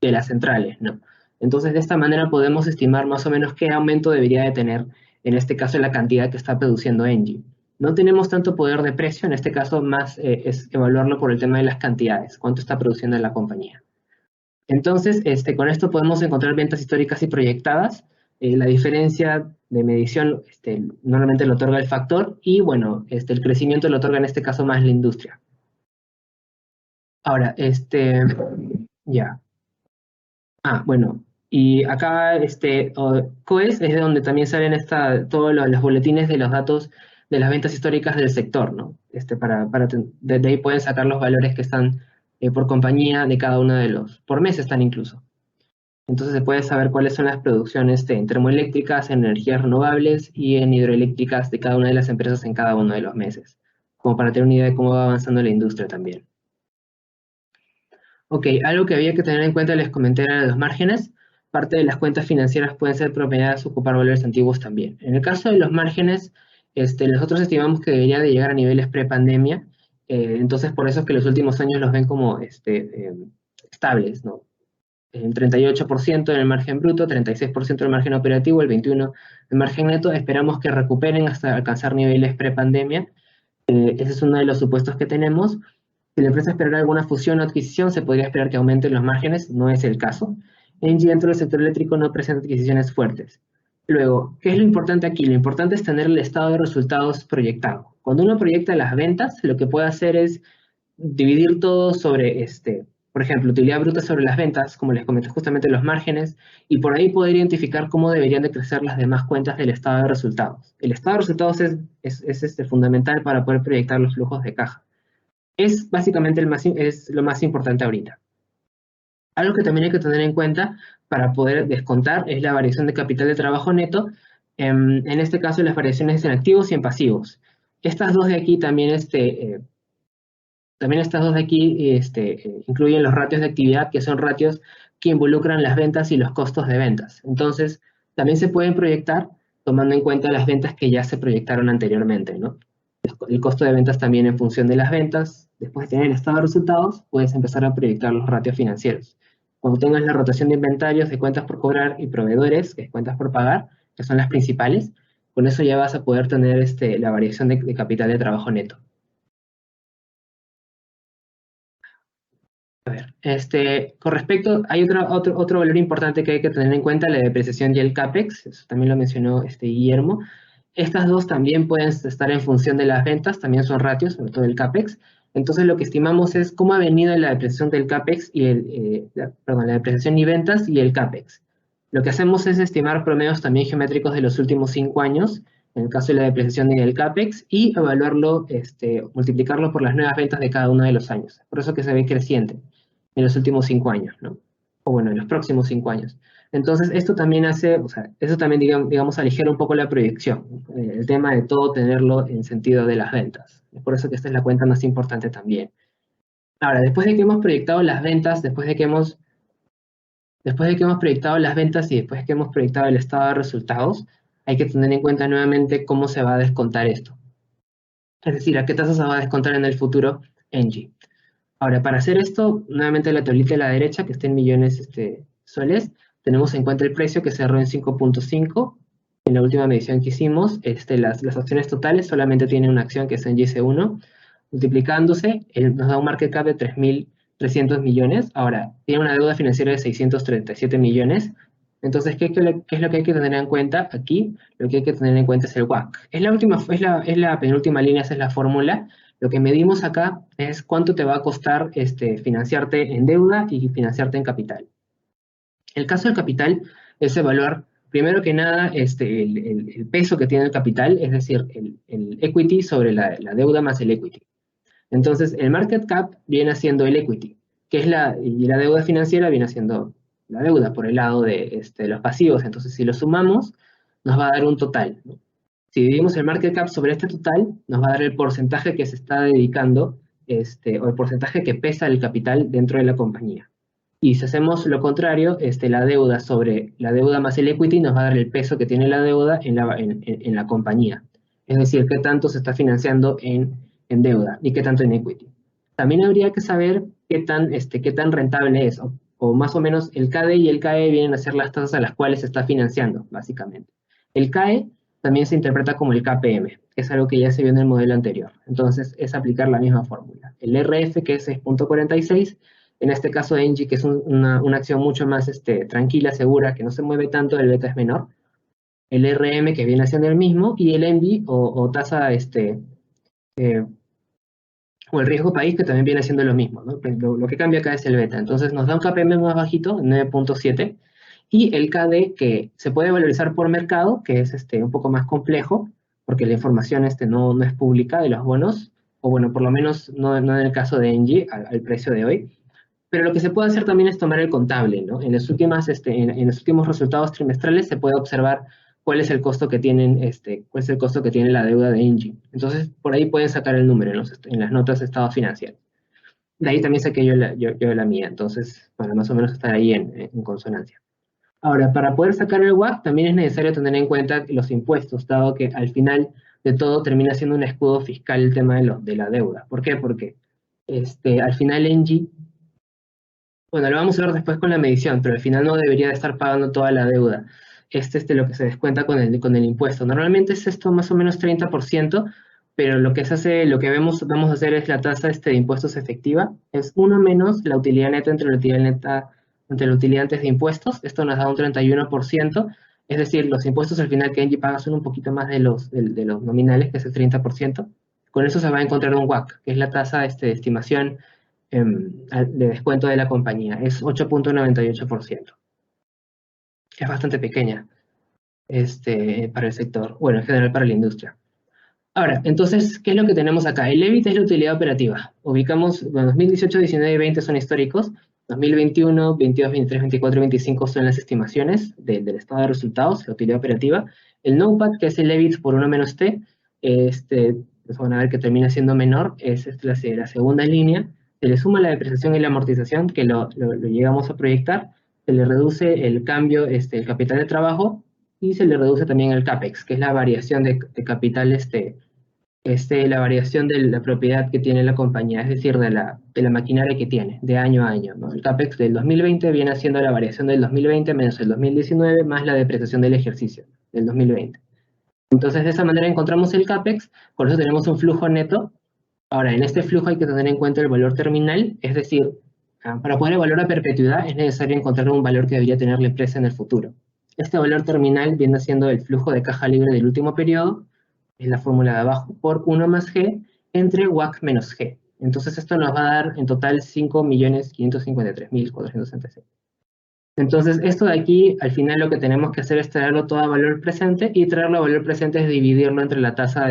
las centrales, ¿no? Entonces, de esta manera podemos estimar más o menos qué aumento debería de tener, en este caso, la cantidad que está produciendo Engie. No tenemos tanto poder de precio, en este caso más es evaluarlo por el tema de las cantidades, cuánto está produciendo la compañía. Entonces, con esto podemos encontrar ventas históricas y proyectadas. La diferencia de medición normalmente lo otorga el factor y, bueno, el crecimiento lo otorga en este caso más la industria. Ahora, ya. Bueno, y acá COES es de donde también salen todos los boletines de los datos de las ventas históricas del sector, ¿no? de ahí pueden sacar los valores que están por compañía de cada uno de los, por mes están incluso. Entonces se puede saber cuáles son las producciones en termoeléctricas, en energías renovables y en hidroeléctricas de cada una de las empresas en cada uno de los meses, como para tener una idea de cómo va avanzando la industria también. Ok, algo que había que tener en cuenta, les comenté, eran los márgenes. Parte de las cuentas financieras pueden ser promediadas o ocupar valores antiguos también. En el caso de los márgenes, nosotros estimamos que debería de llegar a niveles prepandemia, entonces por eso es que los últimos años los ven como estables, ¿no? El 38% en el margen bruto, 36% en el margen operativo, el 21% en margen neto. Esperamos que recuperen hasta alcanzar niveles prepandemia. Ese es uno de los supuestos que tenemos. Si la empresa esperara alguna fusión o adquisición, se podría esperar que aumenten los márgenes, no es el caso. Engie dentro del sector eléctrico no presenta adquisiciones fuertes. Luego, ¿qué es lo importante aquí? Lo importante es tener el estado de resultados proyectado. Cuando uno proyecta las ventas, lo que puede hacer es dividir todo sobre, por ejemplo, utilidad bruta sobre las ventas, como les comenté justamente los márgenes, y por ahí poder identificar cómo deberían de crecer las demás cuentas del estado de resultados. El estado de resultados es fundamental para poder proyectar los flujos de caja. Es básicamente es lo más importante ahorita. Algo que también hay que tener en cuenta para poder descontar es la variación de capital de trabajo neto, en este caso las variaciones en activos y en pasivos. Estas dos de aquí también, estas dos de aquí incluyen los ratios de actividad, que son ratios que involucran las ventas y los costos de ventas. Entonces, también se pueden proyectar tomando en cuenta las ventas que ya se proyectaron anteriormente, ¿no? El costo de ventas también en función de las ventas. Después de tener el estado de resultados, puedes empezar a proyectar los ratios financieros. Cuando tengas la rotación de inventarios, de cuentas por cobrar y proveedores, que es cuentas por pagar, que son las principales, con eso ya vas a poder tener la variación de capital de trabajo neto. A ver, con respecto, hay otro valor importante que hay que tener en cuenta, la depreciación y el CAPEX, eso también lo mencionó Guillermo. Estas dos también pueden estar en función de las ventas, también son ratios, sobre todo el CAPEX. Entonces lo que estimamos es cómo ha venido la depreciación del CAPEX y la depreciación y ventas y el CAPEX. Lo que hacemos es estimar promedios también geométricos de los últimos 5 años, en el caso de la depreciación y del CAPEX, y evaluarlo, multiplicarlo por las nuevas ventas de cada uno de los años. Por eso que se ve creciente en los últimos 5 años, ¿no? O bueno, en los próximos 5 años. Entonces, esto también hace, eso también, digamos, aligera un poco la proyección, el tema de todo tenerlo en sentido de las ventas. Es por eso que esta es la cuenta más importante también. Ahora, después de que hemos proyectado las ventas, después de que hemos proyectado las ventas y después de que hemos proyectado el estado de resultados, hay que tener en cuenta nuevamente cómo se va a descontar esto. Es decir, a qué tasa se va a descontar en el futuro Engie. Ahora, para hacer esto, nuevamente la tablita de la derecha, que está en millones soles, tenemos en cuenta el precio que cerró en 5.5. En la última medición que hicimos, las acciones totales solamente tienen una acción que es en GC1, multiplicándose, nos da un market cap de 3.300 millones. Ahora, tiene una deuda financiera de 637 millones. Entonces, ¿qué es lo que hay que tener en cuenta aquí? Lo que hay que tener en cuenta es el WACC. Es la penúltima línea, esa es la fórmula. Lo que medimos acá es cuánto te va a costar financiarte en deuda y financiarte en capital. El caso del capital es evaluar, primero que nada, el peso que tiene el capital, es decir, el equity sobre la deuda más el equity. Entonces, el market cap viene siendo el equity, y la deuda financiera viene siendo la deuda por el lado de los pasivos. Entonces, si lo sumamos, nos va a dar un total, ¿no? Si dividimos el market cap sobre este total, nos va a dar el porcentaje que se está dedicando, o el porcentaje que pesa el capital dentro de la compañía. Y si hacemos lo contrario, la deuda sobre la deuda más el equity nos va a dar el peso que tiene la deuda en la compañía. Es decir, qué tanto se está financiando en deuda y qué tanto en equity. También habría que saber qué tan rentable es, o más o menos el KD y el KE vienen a ser las tasas a las cuales se está financiando, básicamente. El KE también se interpreta como el KPM, que es algo que ya se vio en el modelo anterior. Entonces, es aplicar la misma fórmula. El RF, que es 6.46, en este caso Engie, que es una acción mucho más tranquila, segura, que no se mueve tanto, el beta es menor. El RM, que viene siendo el mismo, y el ENVI, o tasa, o el riesgo país, que también viene siendo lo mismo, ¿no? Lo que cambia acá es el beta. Entonces, nos da un KPM más bajito, 9.7, y el KD, que se puede valorizar por mercado, que es un poco más complejo, porque la información no es pública de los bonos, o bueno, por lo menos no en el caso de Engie, al precio de hoy. Pero lo que se puede hacer también es tomar el contable, ¿no? En los últimos resultados trimestrales se puede observar cuál es el costo que cuál es el costo que tiene la deuda de Engie. Entonces, por ahí pueden sacar el número en las notas de estado financiero. De ahí también saqué yo la mía, entonces, para más o menos estar ahí en consonancia. Ahora, para poder sacar el WACC también es necesario tener en cuenta los impuestos, dado que al final de todo termina siendo un escudo fiscal el tema de la deuda. ¿Por qué? Porque al final Engie, bueno, lo vamos a ver después con la medición, pero al final no debería de estar pagando toda la deuda. Lo que se descuenta con el impuesto. Normalmente es esto más o menos 30%, pero lo que vamos a hacer es la tasa de impuestos efectiva, es uno menos la utilidad neta entre la utilidad antes de impuestos. Esto nos da un 31%, es decir, los impuestos al final que Engie paga son un poquito más de los nominales, que es el 30%. Con eso se va a encontrar un WACC, que es la tasa de estimación de descuento de la compañía. Es 8.98%. Es bastante pequeña para el sector, bueno, en general para la industria. Ahora, entonces, ¿qué es lo que tenemos acá? El EBIT es la utilidad operativa. Ubicamos, bueno, 2018, 19 y 20 son históricos. 2021, 22, 23, 24 y 25 son las estimaciones del estado de resultados, la utilidad operativa. El NOPAT, que es el EBIT por 1 menos T, pues van a ver que termina siendo menor, es la segunda línea. Se le suma la depreciación y la amortización, que lo llegamos a proyectar. Se le reduce el cambio, el capital de trabajo, y se le reduce también el CAPEX, que es la variación de capital, la variación de la propiedad que tiene la compañía, es decir, de la maquinaria que tiene, de año a año, ¿no? El CAPEX del 2020 viene siendo la variación del 2020 menos el 2019 más la depreciación del ejercicio del 2020. Entonces, de esa manera encontramos el CAPEX, por eso tenemos un flujo neto. Ahora, en este flujo hay que tener en cuenta el valor terminal, es decir, para poder evaluar a perpetuidad es necesario encontrar un valor que debería tener la empresa en el futuro. Este valor terminal viene siendo el flujo de caja libre del último periodo, es la fórmula de abajo, por 1 más G entre WACC menos G. Entonces esto nos va a dar en total 5.553.466. Entonces esto de aquí, al final lo que tenemos que hacer es traerlo todo a valor presente, y traerlo a valor presente es dividirlo entre la tasa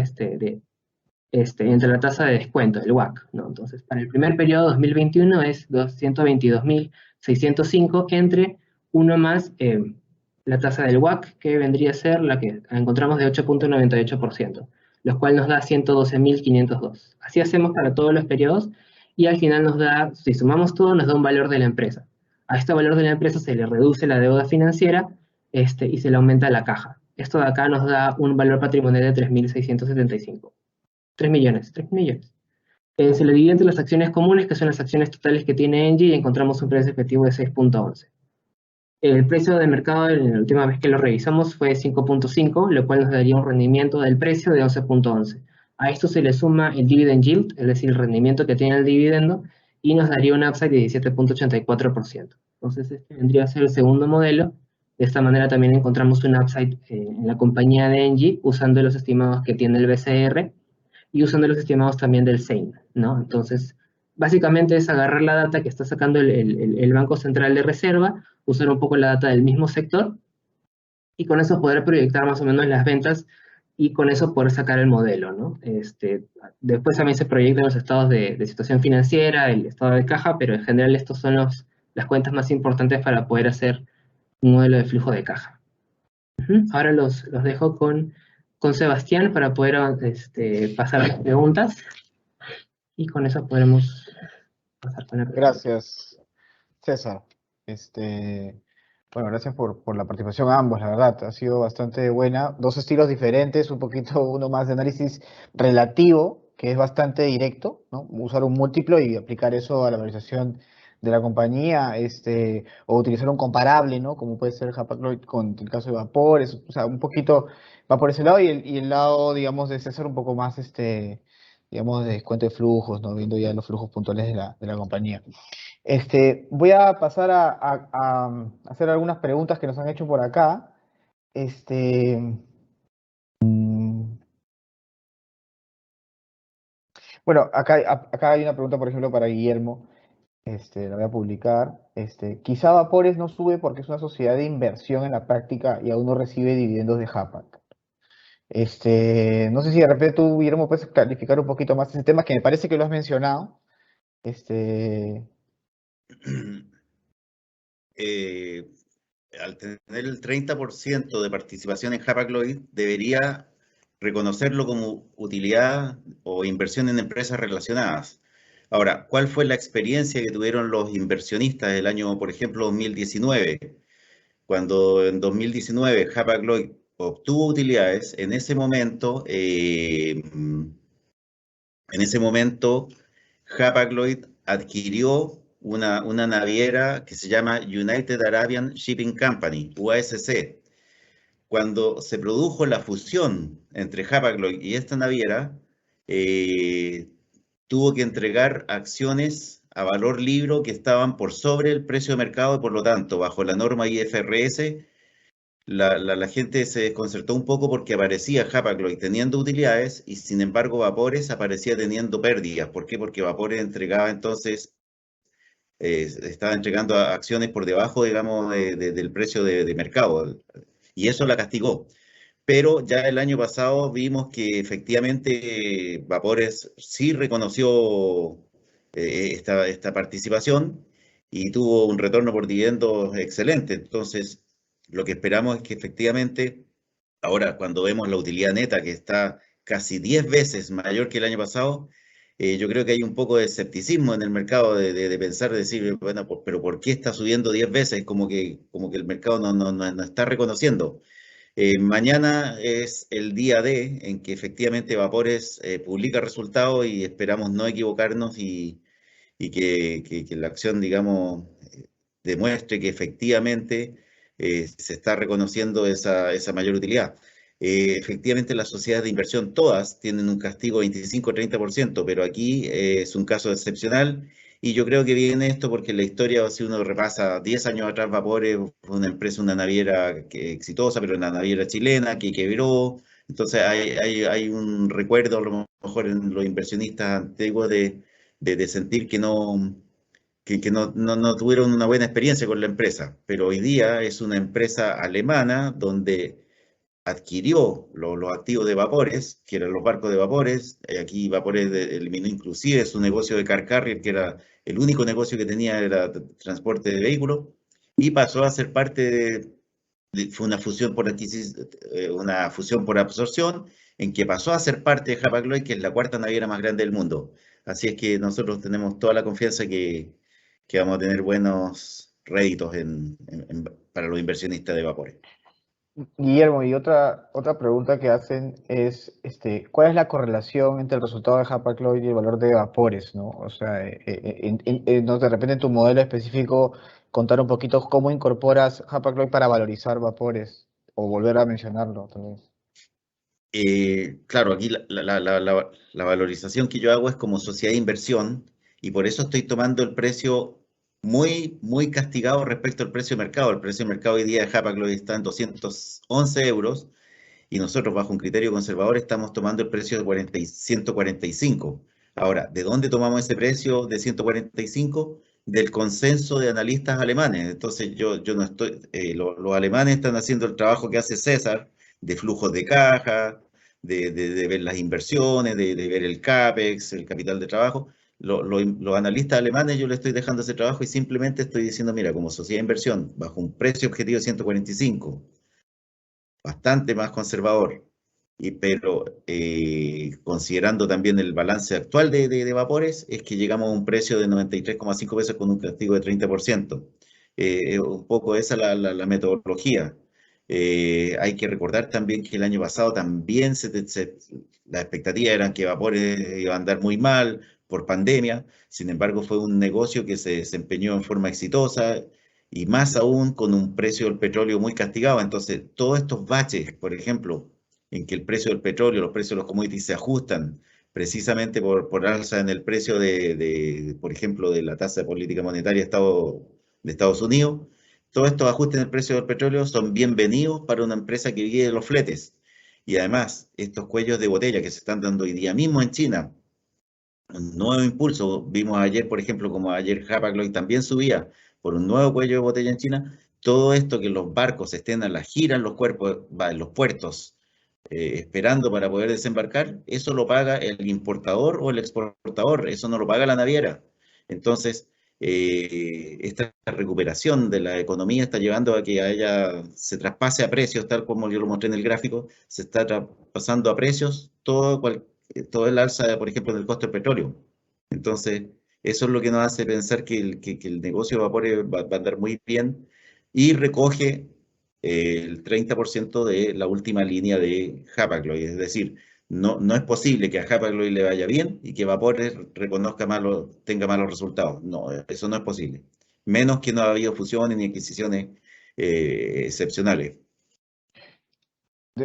entre la tasa de descuento, el WACC, ¿no? Entonces, para el primer periodo 2021 es 222.605 entre 1 más la tasa del WACC, que vendría a ser la que encontramos de 8.98%, lo cual nos da 112.502. Así hacemos para todos los periodos, y al final nos da, si sumamos todo, nos da un valor de la empresa. A este valor de la empresa se le reduce la deuda financiera y se le aumenta la caja. Esto de acá nos da un valor patrimonial de 3.675. 3 millones, 3 millones. Se le divide entre las acciones comunes, que son las acciones totales que tiene Engie, y encontramos un precio efectivo de 6.11. El precio de mercado en la última vez que lo revisamos fue 5.5, lo cual nos daría un rendimiento del precio de 11.11. A esto se le suma el dividend yield, es decir, el rendimiento que tiene el dividendo, y nos daría un upside de 17.84%. Entonces este vendría a ser el segundo modelo. De esta manera también encontramos un upside en la compañía de Engie, usando los estimados que tiene el BCR, y usando los estimados también del SEIN, ¿no? Entonces, básicamente es agarrar la data que está sacando el Banco Central de Reserva, usar un poco la data del mismo sector, y con eso poder proyectar más o menos las ventas, y con eso poder sacar el modelo, ¿no? Después también se proyectan los estados de situación financiera, el estado de caja, pero en general estos son las cuentas más importantes para poder hacer un modelo de flujo de caja. Ahora los dejo con Sebastián para poder pasar a las preguntas, y con eso podremos pasar con la pregunta.
Gracias, César. Bueno, gracias por la participación a ambos, la verdad, ha sido bastante buena. Dos estilos diferentes, un poquito uno más de análisis relativo, que es bastante directo, ¿no? Usar un múltiplo y aplicar eso a la valorización de la compañía, o utilizar un comparable, ¿no? Como puede ser Hapag-Lloyd con el caso de Vapores, o sea, un poquito va por ese lado, y el lado, digamos, de César un poco más, digamos, de descuento de flujos, ¿no? Viendo ya los flujos puntuales de la compañía. Voy a pasar a hacer algunas preguntas que nos han hecho por acá. Bueno, acá hay una pregunta, por ejemplo, para Guillermo. La voy a publicar. Quizá Vapores no sube porque es una sociedad de inversión en la práctica y aún no recibe dividendos de Hapag. No sé si de repente tú, Guillermo, puedes clarificar un poquito más ese tema, que me parece que lo has mencionado. Este,
Eh, Al tener el 30% de participación en Hapag-Lloyd, debería reconocerlo como utilidad o inversión en empresas relacionadas. Ahora, ¿cuál fue la experiencia que tuvieron los inversionistas del año, por ejemplo, 2019? Cuando en 2019 Hapag-Lloyd obtuvo utilidades, en ese momento Hapag-Lloyd adquirió una naviera que se llama United Arabian Shipping Company, UASC. Cuando se produjo la fusión entre Hapag-Lloyd y esta naviera, eh, tuvo que entregar acciones a valor libro que estaban por sobre el precio de mercado y por lo tanto, bajo la norma IFRS, la gente se desconcertó un poco porque aparecía Hapag-Lloyd teniendo utilidades y sin embargo Vapores aparecía teniendo pérdidas. ¿Por qué? Porque Vapores entregaba entonces, estaba entregando acciones por debajo, digamos, del precio de mercado y eso la castigó. Pero ya el año pasado vimos que efectivamente Vapores sí reconoció esta participación y tuvo un retorno por dividendos excelente. Entonces, lo que esperamos es que efectivamente, ahora cuando vemos la utilidad neta que está casi 10 veces mayor que el año pasado, yo creo que hay un poco de escepticismo en el mercado de pensar, de decir, bueno, pero ¿por qué está subiendo 10 veces? Como que el mercado no está reconociendo. Mañana es el día D en que efectivamente Vapores publica resultados y esperamos no equivocarnos y que la acción, digamos, demuestre que efectivamente se está reconociendo esa mayor utilidad. Efectivamente, las sociedades de inversión todas tienen un castigo 25-30%, pero aquí es un caso excepcional y yo creo que viene esto porque la historia, si uno repasa 10 años atrás, Vapores fue una empresa, una naviera exitosa, pero una naviera chilena que quebró. Entonces hay un recuerdo a lo mejor en los inversionistas antiguos de sentir que no tuvieron una buena experiencia con la empresa, pero hoy día es una empresa alemana donde adquirió los activos de Vapores, que eran los barcos de Vapores. Aquí Vapores eliminó inclusive su negocio de car carrier, que era el único negocio que tenía, era transporte de vehículos, y pasó a ser parte fue una fusión por una fusión por absorción, en que pasó a ser parte de Hapag-Lloyd, que es la cuarta naviera más grande del mundo. Así es que nosotros tenemos toda la confianza que vamos a tener buenos réditos para los inversionistas de Vapores.
Guillermo, y otra pregunta que hacen es, ¿cuál es la correlación entre el resultado de Hapag-Lloyd y el valor de Vapores, ¿no? O sea, no, de repente en tu modelo específico contar un poquito cómo incorporas Hapag-Lloyd para valorizar Vapores, o volver a mencionarlo también.
Claro, aquí la valorización que yo hago es como sociedad de inversión y por eso estoy tomando el precio muy, muy castigado respecto al precio de mercado. El precio de mercado hoy día de Hapag-Lloyd está en 211 euros y nosotros bajo un criterio conservador estamos tomando el precio de 145. Ahora, ¿de dónde tomamos ese precio de 145? Del consenso de analistas alemanes. Entonces yo no estoy, los alemanes están haciendo el trabajo que hace César de flujos de caja, de ver las inversiones, de ver el CAPEX, el capital de trabajo. Los analistas alemanes yo le estoy dejando ese trabajo y simplemente estoy diciendo, mira, como sociedad de inversión, bajo un precio objetivo de 145, bastante más conservador, pero considerando también el balance actual de Vapores, es que llegamos a un precio de 93,5 pesos con un castigo de 30%. Un poco esa la metodología. Hay que recordar también que el año pasado también las expectativas eran que Vapores iba a andar muy mal por pandemia, sin embargo fue un negocio que se desempeñó en forma exitosa y más aún con un precio del petróleo muy castigado. Entonces, todos estos baches, por ejemplo, en que el precio del petróleo, los precios de los commodities se ajustan precisamente por alza en el precio por ejemplo, de la tasa de política monetaria de Estados Unidos, todos estos ajustes en el precio del petróleo son bienvenidos para una empresa que vive de los fletes. Y además, estos cuellos de botella que se están dando hoy día mismo en China, un nuevo impulso. Vimos ayer, por ejemplo, como ayer Hapag-Lloyd también subía por un nuevo cuello de botella en China. Todo esto que los barcos estén a la gira en los puertos esperando para poder desembarcar, eso lo paga el importador o el exportador, eso no lo paga la naviera. Entonces, esta recuperación de la economía está llevando a que se traspase a precios, tal como yo lo mostré en el gráfico, se está traspasando a precios todo el alza, por ejemplo, del costo del petróleo. Entonces, eso es lo que nos hace pensar que el negocio de vapores va a andar muy bien y recoge el 30% de la última línea de Hapag-Lloyd. Es decir, no es posible que a Hapag-Lloyd le vaya bien y que Vapores tenga malos resultados. No, eso no es posible. Menos que no ha habido fusiones ni adquisiciones excepcionales.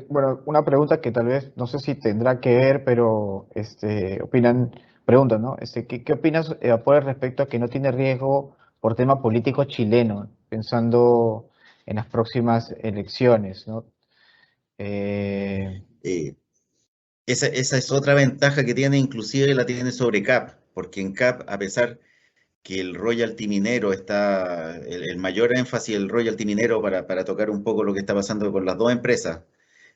Bueno, una pregunta que tal vez no sé si tendrá que ver, pero preguntan, ¿no? ¿Qué opinas, Vapores, respecto a que no tiene riesgo por tema político chileno, pensando en las próximas elecciones, ¿no? Eh,
Eh, esa es otra ventaja que tiene, inclusive la tiene sobre CAP, porque en CAP, a pesar que el royalty minero el mayor énfasis del royalty minero para tocar un poco lo que está pasando con las dos empresas,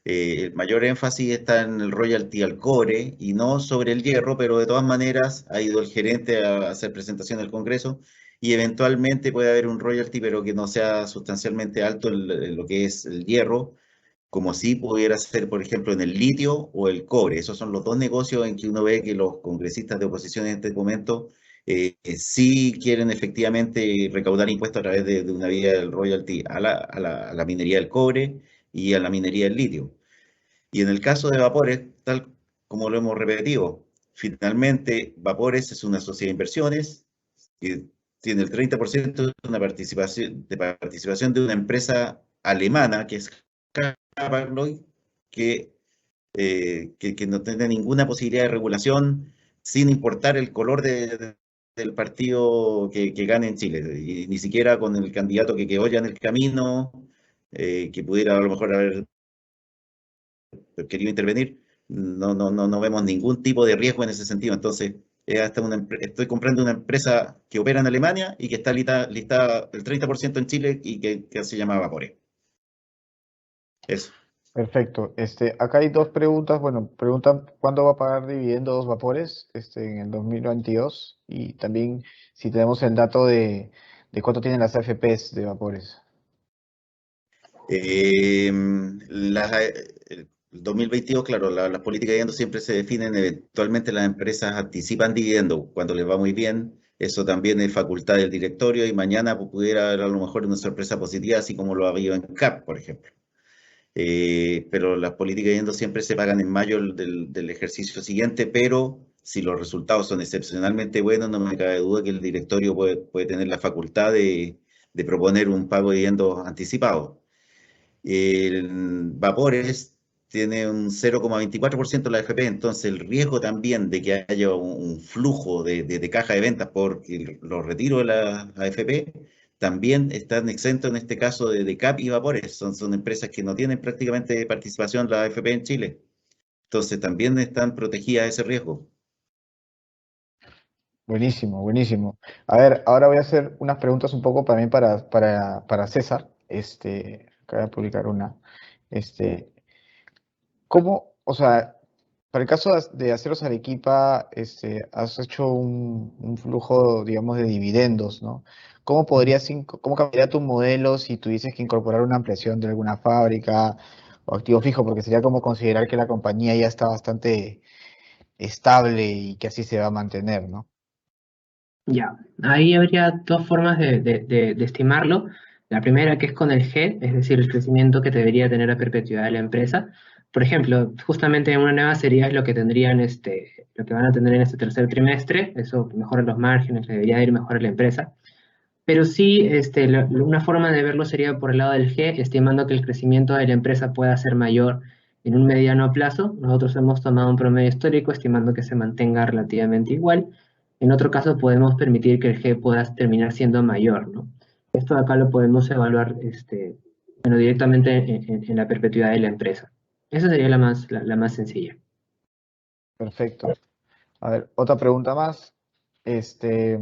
el mayor énfasis está en el royalty al cobre y no sobre el hierro, pero de todas maneras ha ido el gerente a hacer presentación al Congreso y eventualmente puede haber un royalty, pero que no sea sustancialmente alto en lo que es el hierro, como si pudiera ser, por ejemplo, en el litio o el cobre. Esos son los dos negocios en que uno ve que los congresistas de oposición en este momento sí quieren efectivamente recaudar impuestos a través de una vía del royalty a la minería del cobre y a la minería del litio. Y en el caso de Vapores, tal como lo hemos repetido, finalmente Vapores es una sociedad de inversiones que tiene el 30% de una participación de una empresa alemana que es Hapag-Lloyd, que no tiene ninguna posibilidad de regulación sin importar el color del partido que gane en Chile, y ni siquiera con el candidato que quedó ya en el camino, que pudiera a lo mejor haber querido intervenir, no vemos ningún tipo de riesgo en ese sentido. Entonces, estoy comprando una empresa que opera en Alemania y que está listada el 30% en Chile y que se llama Vapore. Eso.
Perfecto. Acá hay dos preguntas. Bueno, preguntan cuándo va a pagar dividendos Vapores, en el 2022, y también si tenemos el dato de cuánto tienen las AFPs de Vapores.
El 2022, claro, las políticas de dividendos siempre se definen, eventualmente las empresas anticipan dividendos cuando les va muy bien, eso también es facultad del directorio y mañana pudiera haber a lo mejor una sorpresa positiva, así como lo ha habido en CAP, por ejemplo. Pero las políticas de dividendos siempre se pagan en mayo del ejercicio siguiente, pero si los resultados son excepcionalmente buenos, no me cabe duda que el directorio puede tener la facultad de proponer un pago de dividendos anticipado. El Vapores tiene un 0,24% de la AFP, entonces el riesgo también de que haya un flujo de caja de ventas por los retiros de la AFP también están exentos en este caso de CAP y Vapores. Son empresas que no tienen prácticamente participación en la AFP en Chile. Entonces también están protegidas de ese riesgo.
Buenísimo, buenísimo. A ver, ahora voy a hacer unas preguntas un poco también para César. Acabo de publicar una. Este, ¿Cómo, o sea, para el caso de Aceros Arequipa, has hecho un flujo, digamos, de dividendos, ¿no? ¿Cómo cambiaría tu modelo si tuvieses que incorporar una ampliación de alguna fábrica o activo fijo? Porque sería como considerar que la compañía ya está bastante estable y que así se va a mantener, ¿no?
Ya, ahí habría dos formas de estimarlo. La primera que es con el G, es decir, el crecimiento que debería tener a perpetuidad de la empresa. Por ejemplo, justamente en una nueva serie es lo que tendrían lo que van a tener en este tercer trimestre, eso mejora los márgenes, le debería ir mejor a la empresa. Pero sí, una forma de verlo sería por el lado del G, estimando que el crecimiento de la empresa pueda ser mayor en un mediano plazo. Nosotros hemos tomado un promedio histórico, estimando que se mantenga relativamente igual. En otro caso, podemos permitir que el G pueda terminar siendo mayor, ¿no? Esto de acá lo podemos evaluar bueno, directamente en la perpetuidad de la empresa. Esa sería la más sencilla.
Perfecto. A ver, otra pregunta más. Este,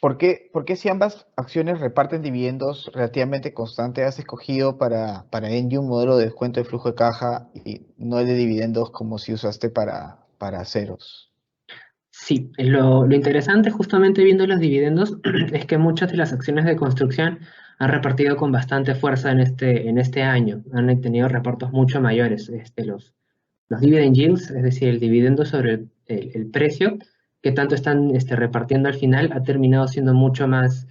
por qué si ambas acciones reparten dividendos relativamente constantes has escogido para Engie un modelo de descuento de flujo de caja y no el de dividendos como si usaste para ceros?
Sí, lo interesante justamente viendo los dividendos es que muchas de las acciones de construcción han repartido con bastante fuerza en este año. Han tenido repartos mucho mayores. Los dividend yields, es decir, el dividendo sobre el precio que tanto están repartiendo al final, ha terminado siendo mucho más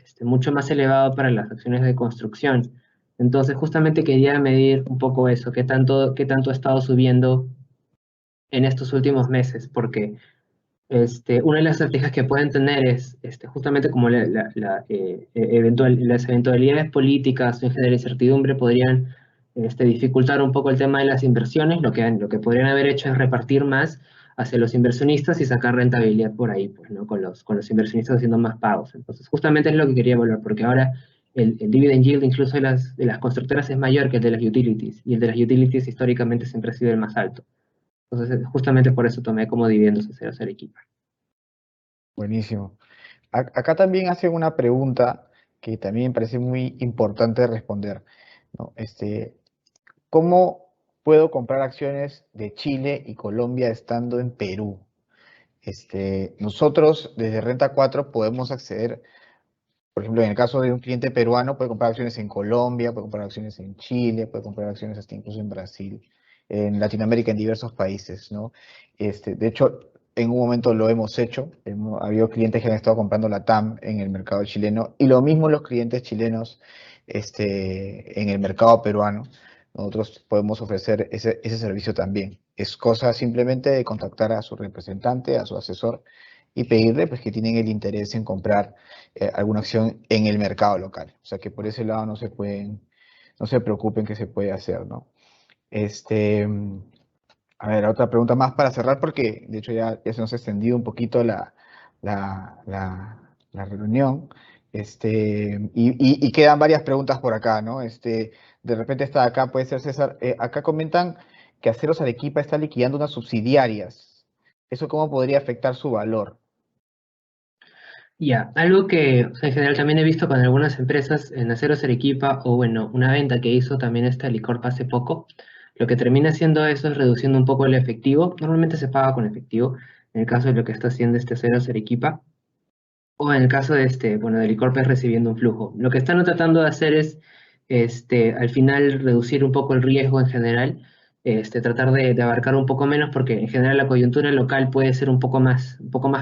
elevado para las acciones de construcción. Entonces, justamente quería medir un poco eso, qué tanto ha estado subiendo en estos últimos meses, porque una de las estrategias que pueden tener es justamente como las eventualidades políticas o en general incertidumbre podrían dificultar un poco el tema de las inversiones. Lo que podrían haber hecho es repartir más hacia los inversionistas y sacar rentabilidad por ahí, pues, ¿no? Con los inversionistas haciendo más pagos. Entonces, justamente es lo que quería evaluar, porque ahora el dividend yield incluso de las constructoras es mayor que el de las utilities, y el de las utilities históricamente siempre ha sido el más alto. Entonces, justamente por eso tomé como dividendos a cero Arequipa.
Buenísimo. Acá también hacen una pregunta que también me parece muy importante responder, ¿no? ¿Cómo puedo comprar acciones de Chile y Colombia estando en Perú? Nosotros desde Renta 4 podemos acceder, por ejemplo, en el caso de un cliente peruano, puede comprar acciones en Colombia, puede comprar acciones en Chile, puede comprar acciones hasta incluso en Brasil, en Latinoamérica, en diversos países, ¿no? De hecho, en un momento lo hemos hecho, ha habido clientes que han estado comprando la TAM en el mercado chileno y lo mismo los clientes chilenos en el mercado peruano. Nosotros podemos ofrecer ese servicio también. Es cosa simplemente de contactar a su representante, a su asesor y pedirle pues, que tienen el interés en comprar alguna acción en el mercado local. O sea que por ese lado no se preocupen que se puede hacer, ¿no? Este, a ver, otra pregunta más para cerrar porque de hecho ya se nos ha extendido un poquito la reunión. Y quedan varias preguntas por acá, ¿no? De repente está acá, puede ser César. Acá comentan que Aceros Arequipa está liquidando unas subsidiarias. ¿Eso cómo podría afectar su valor?
Ya, algo que o sea, en general también he visto con algunas empresas en Aceros Arequipa o bueno, una venta que hizo también esta Licorp hace poco, lo que termina haciendo eso es reduciendo un poco el efectivo. Normalmente se paga con efectivo, en el caso de lo que está haciendo este Aceros Arequipa, o en el caso de bueno, de Licorp es recibiendo un flujo. Lo que están tratando de hacer es, al final, reducir un poco el riesgo en general, tratar de abarcar un poco menos, porque en general la coyuntura local puede ser un poco más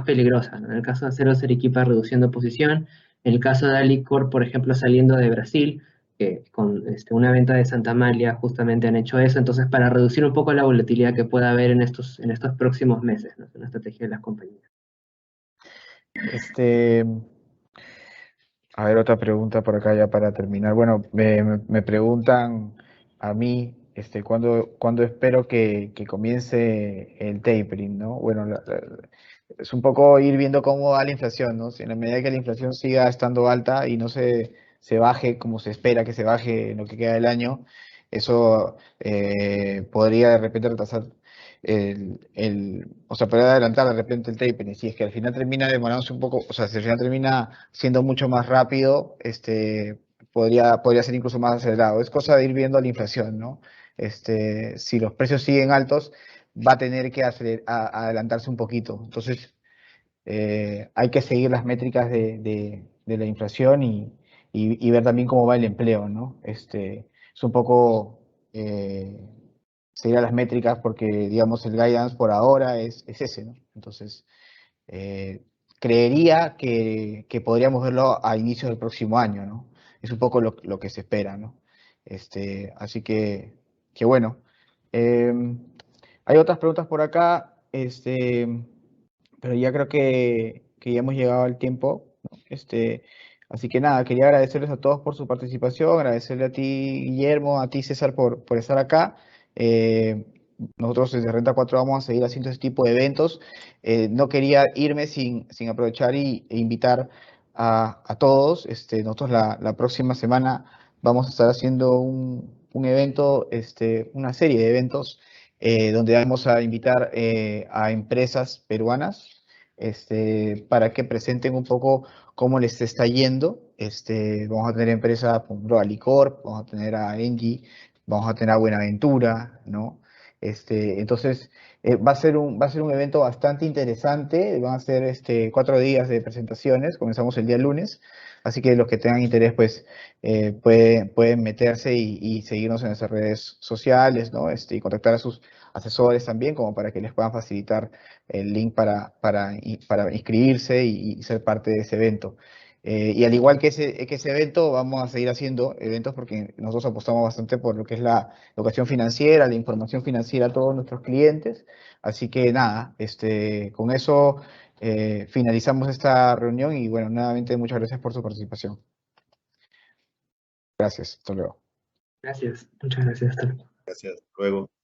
peligrosa, ¿no? En el caso de Aceros Arequipa reduciendo posición, en el caso de Alicorp, por ejemplo, saliendo de Brasil, que con una venta de Santa Amalia justamente han hecho eso, entonces para reducir un poco la volatilidad que pueda haber en estos próximos meses, ¿no? Es una estrategia de las compañías.
Este, a ver, otra pregunta por acá ya para terminar. Bueno, me preguntan a mí, ¿cuándo espero que comience el tapering, ¿no? Bueno, es un poco ir viendo cómo va la inflación, ¿no? Si en la medida que la inflación siga estando alta y no se baje como se espera que se baje en lo que queda del año, eso podría de repente retrasar o sea, podría adelantar de repente el tapering. Si es que al final termina demorándose un poco, o sea, si al final termina siendo mucho más rápido, podría ser incluso más acelerado. Es cosa de ir viendo la inflación, ¿no? Si los precios siguen altos, va a tener que adelantarse un poquito. Entonces, hay que seguir las métricas de la inflación y ver también cómo va el empleo, ¿no? Es un poco seguir a las métricas porque, digamos, el guidance por ahora es ese, ¿no? Entonces, eh, creería que podríamos verlo a inicios del próximo año, ¿no? Es un poco lo que se espera, ¿no? Así que bueno. Hay otras preguntas por acá, pero ya creo que ya hemos llegado al tiempo, ¿no? Así que nada, quería agradecerles a todos por su participación, agradecerle a ti, Guillermo, a ti, César, por estar acá. Eh, Nosotros desde Renta 4 vamos a seguir haciendo este tipo de eventos. No quería irme sin aprovechar e invitar a todos. Nosotros la próxima semana vamos a estar haciendo un evento, una serie de eventos donde vamos a invitar a empresas peruanas para que presenten un poco cómo les está yendo. Vamos a tener empresas, por ejemplo, a Licor, vamos a tener a Engie, vamos a tener a Buenaventura, ¿no? Entonces, va a ser un evento bastante interesante. Van a ser 4 días de presentaciones. Comenzamos el día lunes. Así que los que tengan interés, pues, pueden meterse y seguirnos en nuestras redes sociales, ¿no? Y contactar a sus asesores también, como para que les puedan facilitar el link para inscribirse y ser parte de ese evento. Y al igual que ese evento, vamos a seguir haciendo eventos porque nosotros apostamos bastante por lo que es la educación financiera, la información financiera a todos nuestros clientes. Así que nada, con eso finalizamos esta reunión y bueno, nuevamente muchas gracias por su participación. Gracias, hasta luego.
Gracias, muchas gracias. Hasta luego.
Gracias. Luego.